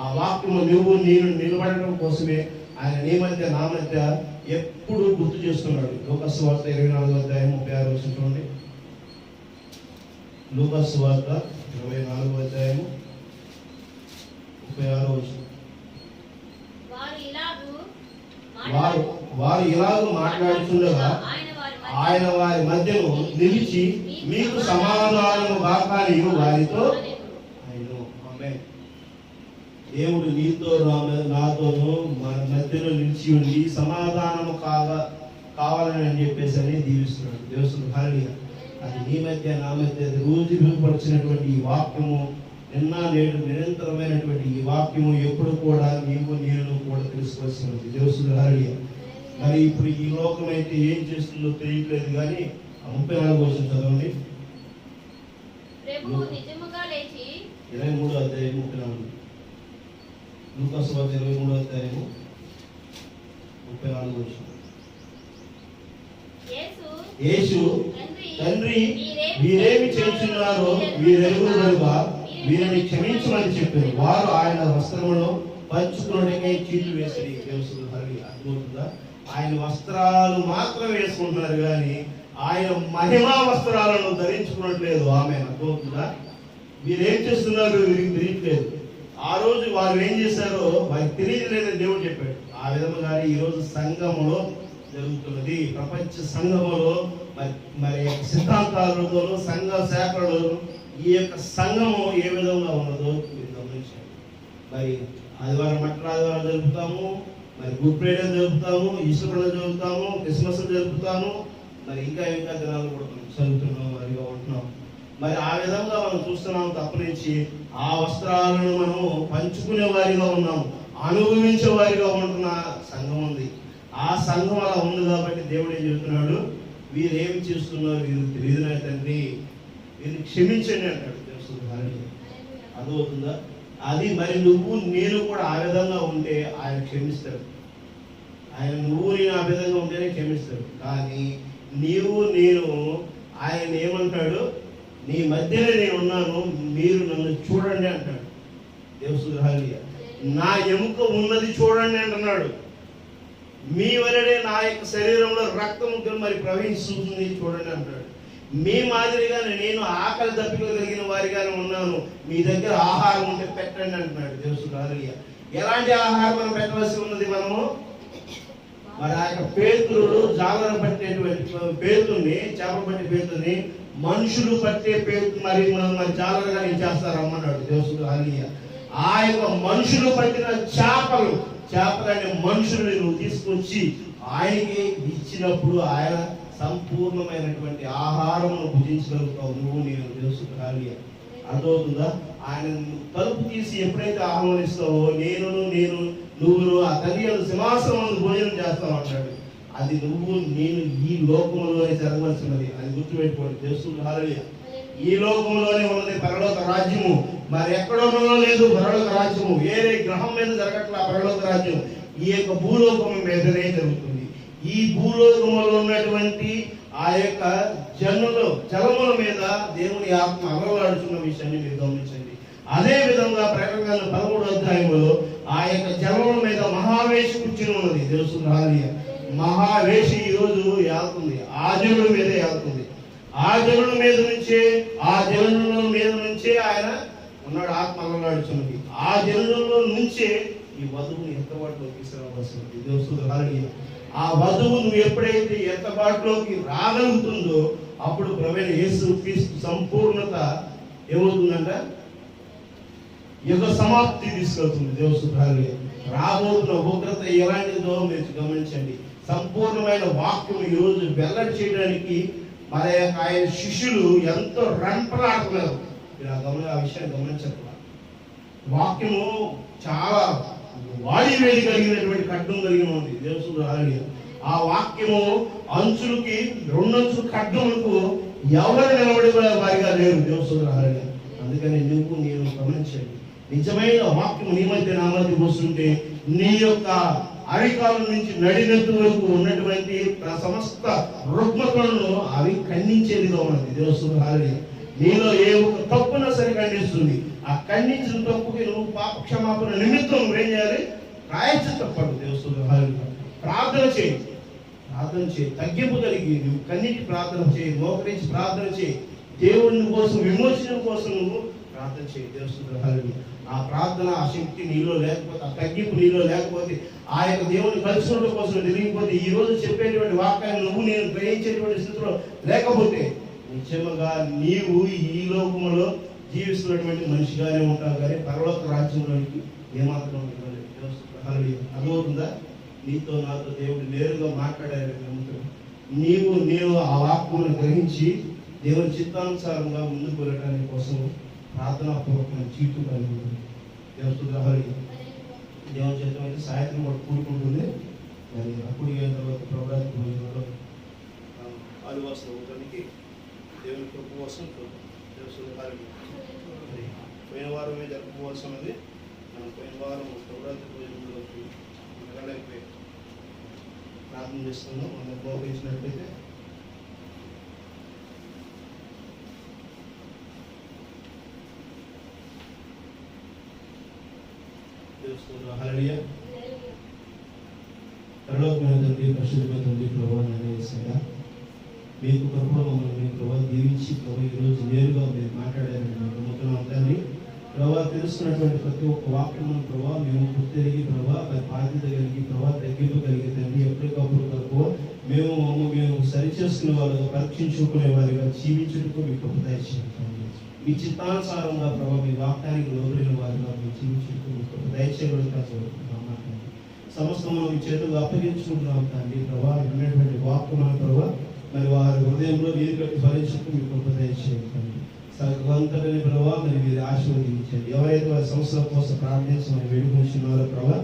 Speaker 1: ఆ వాక్యము నువ్వు నేను నిలబడడం కోసమే ఆయన నీ మధ్య నా మధ్య ఎప్పుడు గుర్తు చేస్తున్నాడు. లూకా సువార్త 24వ అధ్యాయం 36వ వచనం చూడండి. లూకా సువార్త 24వ అధ్యాయం 36వ వచనం. వారు ఇలాగూ మాట్లాడుతుండగా ఆయన వారి మధ్యలో నిలిచి మీకు సమాధానము కాకానియు వారితో దేవుడు నీతో నాతోనూ మన మధ్యలో నిలిచి ఉండి సమాధానము కావాలని అని చెప్పేసి అని దీవిస్తున్నాడు. దేవసుధారి అది నీ మధ్య నా మధ్య రూఢిపరిచినటువంటి ఈ వాక్యము, నిన్న నేడు నిరంతరమైనటువంటి ఈ వాక్యము ఎప్పుడు కూడా నీవు నేను కూడా తెలుసుకోవాల్సినది. దేవసుధారి మరి ఇప్పుడు ఈ లోకం అయితే ఏం చేస్తుందో తెలియట్లేదు కానీ 34వ వచనం చదవండి. 23వ అధ్యాయం 34. లూకా సువార్త 23వ అధ్యాయం 34వ వచనం. యేసు తండ్రి వీరేమి చేస్తున్నారో వీరెరుగురు కనుక వీరిని క్షమించమని చెప్పారు. వారు ఆయన వస్త్రములను పంచుకున్నట్టుగా చీట్లు వేసి. దేవసుధారి అర్థమవుతుందా? ఆయన వస్త్రాలు మాత్రం వేసుకుంటున్నారు కానీ ఆయన మహిమా వస్త్రాలను ధరించుకున్నట్లేదు. ఆమె అర్థమవుతుందా? వీరేం చేస్తున్నారు వీరికి తెలియట్లేదు. ఆ రోజు వారు ఏం చేశారో వారికి తెలియలేదని దేవుడు చెప్పాడు. ఆ విధంగా ఈ రోజు సంఘములో జరుగుతున్నది. ప్రపంచ సంఘములో మరి సిద్ధాంతాలతోనూ సంఘ శాఖలలో ఈ యొక్క సంఘము ఏ విధంగా ఉన్నదో మీరు గమనించండి. మరి ఆదివారం మట్ల ఆదివారం జరుపుతాము, మరి గుడ్ ఫ్రైడే జరుపుతాము, ఈస్టర్ జరుపుతాము, క్రిస్మస్ జరుపుతాము, మరి ఇంకా దినాలు కూడా జరుగుతున్నాం మరిగా ఉంటున్నాం. మరి ఆ విధంగా మనం చూస్తున్నాం తప్ప నుంచి ఆ వస్త్రాలను మనము పంచుకునే వారిగా ఉన్నాము, అనుభవించే వారిగా ఉంటున్న సంఘం ఉంది. ఆ సంఘం అలా ఉంది కాబట్టి దేవుడు ఏం చెబుతున్నాడు, వీరు ఏమి చేస్తున్నారు వీరు తెలియదు నా తండ్రి, వీరిని క్షమించండి అంటాడు. తెలుస్తుంది అర్థమవుతుందా? అది మరి నువ్వు నేను కూడా ఆ విధంగా ఉంటే ఆయన క్షమిస్తాడు. ఆయన నువ్వు నేను ఆ విధంగా ఉంటేనే క్షమిస్తాడు. కానీ నీవు నేను ఆయన ఏమంటాడు, నీ మధ్యనే నేను ఉన్నాను, మీరు నన్ను చూడండి అంటాడు. దేవుసుహాలియ నా ఎముక ఉన్నది చూడండి అంటున్నాడు. మీ వలనే నా యొక్క శరీరంలో రక్తము మరి ప్రవహిస్తుంది చూడండి అంటాడు. మీ మాదిరిగానే నేను ఆకలి దప్పికలు కలిగిన వారిగానే ఉన్నాను, మీ దగ్గర ఆహారం ఉంటే పెట్టండి అంటున్నాడు. దేవుసుహాలియ ఎలాంటి ఆహారం మనం పెట్టవలసి ఉన్నది? మనము మరి ఆ యొక్క పేతురుడు జాలర పట్టేటువంటి పేతుని, చేపలు పట్టే పేతుని మనుషులు పట్టే పేతు మరి జాలరగా నేను చేస్తారమ్మన్నాడు. దేవుసుహాలియ ఆ యొక్క మనుషులు పట్టిన చేపలనే మనుషుల్ని నువ్వు తీసుకొచ్చి ఆయనకి ఇచ్చినప్పుడు ఆయన సంపూర్ణమైనటువంటి ఆహారమును భుజించగలుగుతావు నువ్వు నేను. తెలుసుకోవాలి, అర్థమవుతుందా? ఆయన తలుపు తీసి ఎప్పుడైతే ఆహ్వానిస్తావో నువ్వు ఆ తండ్రి సింహాసనం భోజనం చేస్తావు అంటాడు. అది నువ్వు నేను ఈ లోకంలోనే జరగవలసినది, అది గుర్తుపెట్టుకోండి. తెలుసుకోవాలి, ఈ లోకంలోనే ఉన్నది పరలోక రాజ్యము, మరి ఎక్కడోనో లేదు పరలోక రాజ్యము. వేరే గ్రహం మీద జరగట్లా పరలోక రాజ్యం, ఈ యొక్క భూలోకం మీదనే జరుగుతుంది. ఈ భూలోకములో ఉన్నటువంటి ఆ యొక్క జలముల మీద దేవుని ఆత్మ అలవాడుచున్న విషయాన్ని మీరు గమనించండి. అదే విధంగా ప్రకటన 13వ అధ్యాయంలో ఆ యొక్క జలముల మీద మహావేషి కూర్చుని ఉన్నది. తెలుసుకున్నాలి, మహావేషి ఈ రోజు వెళ్తుంది, ఆ జనుల మీదే వెళ్తుంది. ఆ జనుల మీద నుంచే ఆయన ఉన్నాడు, ఆత్మ అలవాడుచున్నది. ఆ జనులలో నుంచే ఈ వధువుని ఎత్తబాటులోకి తీసుకురావాల్సింది. తెలుసుకున్నాలి, ఆ వధువు నువ్వు ఎప్పుడైతే ఎత్తబాటులోకి రాగలుగుతుందో అప్పుడు ప్రభువైన యేసు క్రీస్తు సంపూర్ణత ఏమవుతుందంట, యుగ సమాప్తి తీసుకెళ్తుంది. దేవుని రాబోతున్న ఉగ్రత ఎలాంటిదో మీరు గమనించండి. సంపూర్ణమైన వాక్యం ఈరోజు వెల్లడి చేయడానికి మరి ఆయన శిష్యులు ఎంతో రంపలాడుతున్నారు. మీరు ఆ విషయాన్ని గమనించట్లా. వాక్యము చాలా వాడివేడి కలిగినటువంటి ఖడ్గం కలిగి ఉంది. దేవుని ఆ వాక్యము అంచులకి 2 అంచుల ఖడ్గములకు ఎవరు నిలబడి వారిగా లేరు. దేవుని అందుకని నువ్వు నేను గమనించండి, నిజమైన వాక్యం నీ మధ్య నా మధ్య వస్తుంటే నీ యొక్క అరికాలం నుంచి నడినెత్తు వరకు ఉన్నటువంటి సమస్త రుగ్మతలను అవి ఖండించేదిగా ఉన్నది. దేవుని నీలో ఏ ఒక తప్పున సరే ఖండిస్తుంది. ఆ ఖండించిన తప్పుకి నువ్వు పాప క్షమాపణ నిమిత్తం నువ్వేం చేయాలి, ప్రాయశ్చిత్తపడు. దేవుని ప్రార్థన చేయి, తగ్గింపు కలిగి నువ్వు కన్నీటి ప్రార్థన చేయి, మోకరించి ప్రార్థన చేయి, దేవుని కోసం విమోచన కోసం నువ్వు ప్రార్థన చేయి. దేవుని ఆ ప్రార్థన ఆ శక్తి నీలో లేకపోతే, ఆ తగ్గింపు నీలో లేకపోతే, ఆ యొక్క దేవుని కలుసుకోవడం కోసం తిరిగిపోతే, ఈ రోజు చెప్పేటువంటి వాక్యాన్ని నువ్వు నేను గ్రహించేటువంటి స్థితిలో లేకపోతే నిజంగా నీవు ఈ లోకంలో జీవిస్తున్నటువంటి మనిషిగానే ఉంటావు, కానీ పరలోక రాజ్యంలోనికి ఏమాత్రం అర్థమవుతుందా? నీతో నాతో దేవుడు నేరుగా మాట్లాడారు. నీవు నేను ఆ వాక్యమును గ్రహించి దేవుని చిత్తానుసారంగా ముందుకు వెళ్ళడానికి కోసం ప్రార్థనాపూర్వకమైన చీటు కలిగి ఉంది. దేవుని చిత్తం అయితే సాయంత్రం కూడా కూడుకుంటుంది. మరి అప్పుడు అయిన తర్వాత ప్రభుత్వ భోజనంలో ఆదివాసుల ఊటానికి దేవుని కృప కోసం మరి పోయిన వారమే జరుపుకోవాల్సినది. మనం పోయిన వారం ప్రభుత్వ భోజనంలోకి వెళ్ళలేకపోయి ప్రార్థన చేస్తున్నాం. మనం ఉపయోగించినట్లయితే మీకు కృపలో మమ్మల్ని ప్రభావ దీవించి ప్రభావ ఈరోజు నేరుగా మీరు మాట్లాడారని నమ్ముతున్నాం తండ్రి. ప్రభావ తెలుస్తున్నటువంటి ప్రతి ఒక్క వాక్యం ప్రభావ మేము గుర్తిరిగి ప్రభావ బాధ్యత కలిగి ప్రభావ తగ్గింపు కలిగి తండ్రి ఎప్పటికప్పుడు ప్రభావ మేము సరిచేసుకునే వాళ్ళగా పరీక్షించుకునే వారిగా జీవించుటకు మీకు దయచేయండి. మీ చిత్తానుసారంగా ప్రభావ మీ వాక్యానికి లోబడిన వారిగా మీ జీవించుటకు మీకు దయచేయబడుతా సమస్తము మీ చేతులు అప్పగించుకుంటున్నాం తండ్రి. ప్రభావ విన్నటువంటి వాక్యమైన ప్రభావ మరి వారి హృదయంలో నీరు కట్టి ఫలించుటకు మీకు దయచేయండి. సంఘంతటిని ప్రభావ మరి మీరు ఆశీర్వదించండి. ఎవరైతే వారి సమస్యల కోసం ప్రార్థించమని వేడుకుంటున్నారో ప్రభావ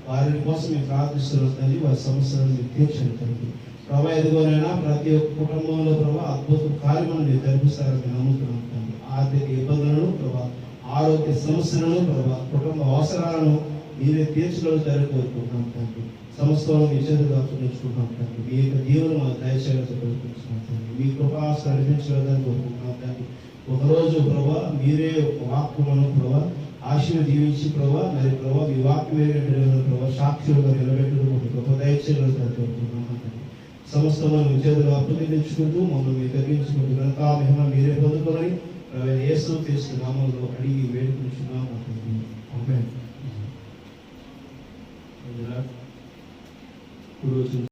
Speaker 1: వారి కోసం మీరు ప్రార్థిస్తున్నారు తండ్రి. వారి సమస్యలను మీరు తీర్చండి తండ్రి. ప్రభావ ఎదుగునైనా ప్రతి ఒక్క కుటుంబంలో ప్రభావ అద్భుత కార్యములను మీరు జరిపిస్తారని నమ్ముతున్నాం తండ్రి. ఆర్థిక ఇబ్బందులను ప్రభావ, ఆరోగ్య సమస్యలను ప్రభావ, కుటుంబ అవసరాలను మీరే తీర్చగలుగుతారని కోరుకుంటున్నాం తండ్రి. సమస్తలను మీ చేతులు అప్పగించుకుంటున్నాం తండ్రి. మీ యొక్క జీవనం మాకు దయచేయాలని కోరుకుంటున్నాం తండ్రి. మీ కృపాస నడిపించగలదని కోరుకుంటున్నాం తండ్రి. ఒకరోజు ప్రభా మీరే వాక్కులను ప్రభా ఆశీర్వదించి ప్రభా మరి ప్రభా మీ వాక్యం ప్రభా సాక్షులుగా నిలబెట్టడం గొప్ప దయచేయాలని కోరుకుంటున్నాం తండ్రి. సమస్తమైన మీ చేతులు అప్పగించుకుంటూ మమ్మల్ని మీరు తగ్గించుకుంటూ ఘనత మహిమ మీరే పొందుకోవాలని యేసు క్రీస్తు నామములో అడిగి వేడుకుంటున్నాం తండ్రి. ఆమేన్.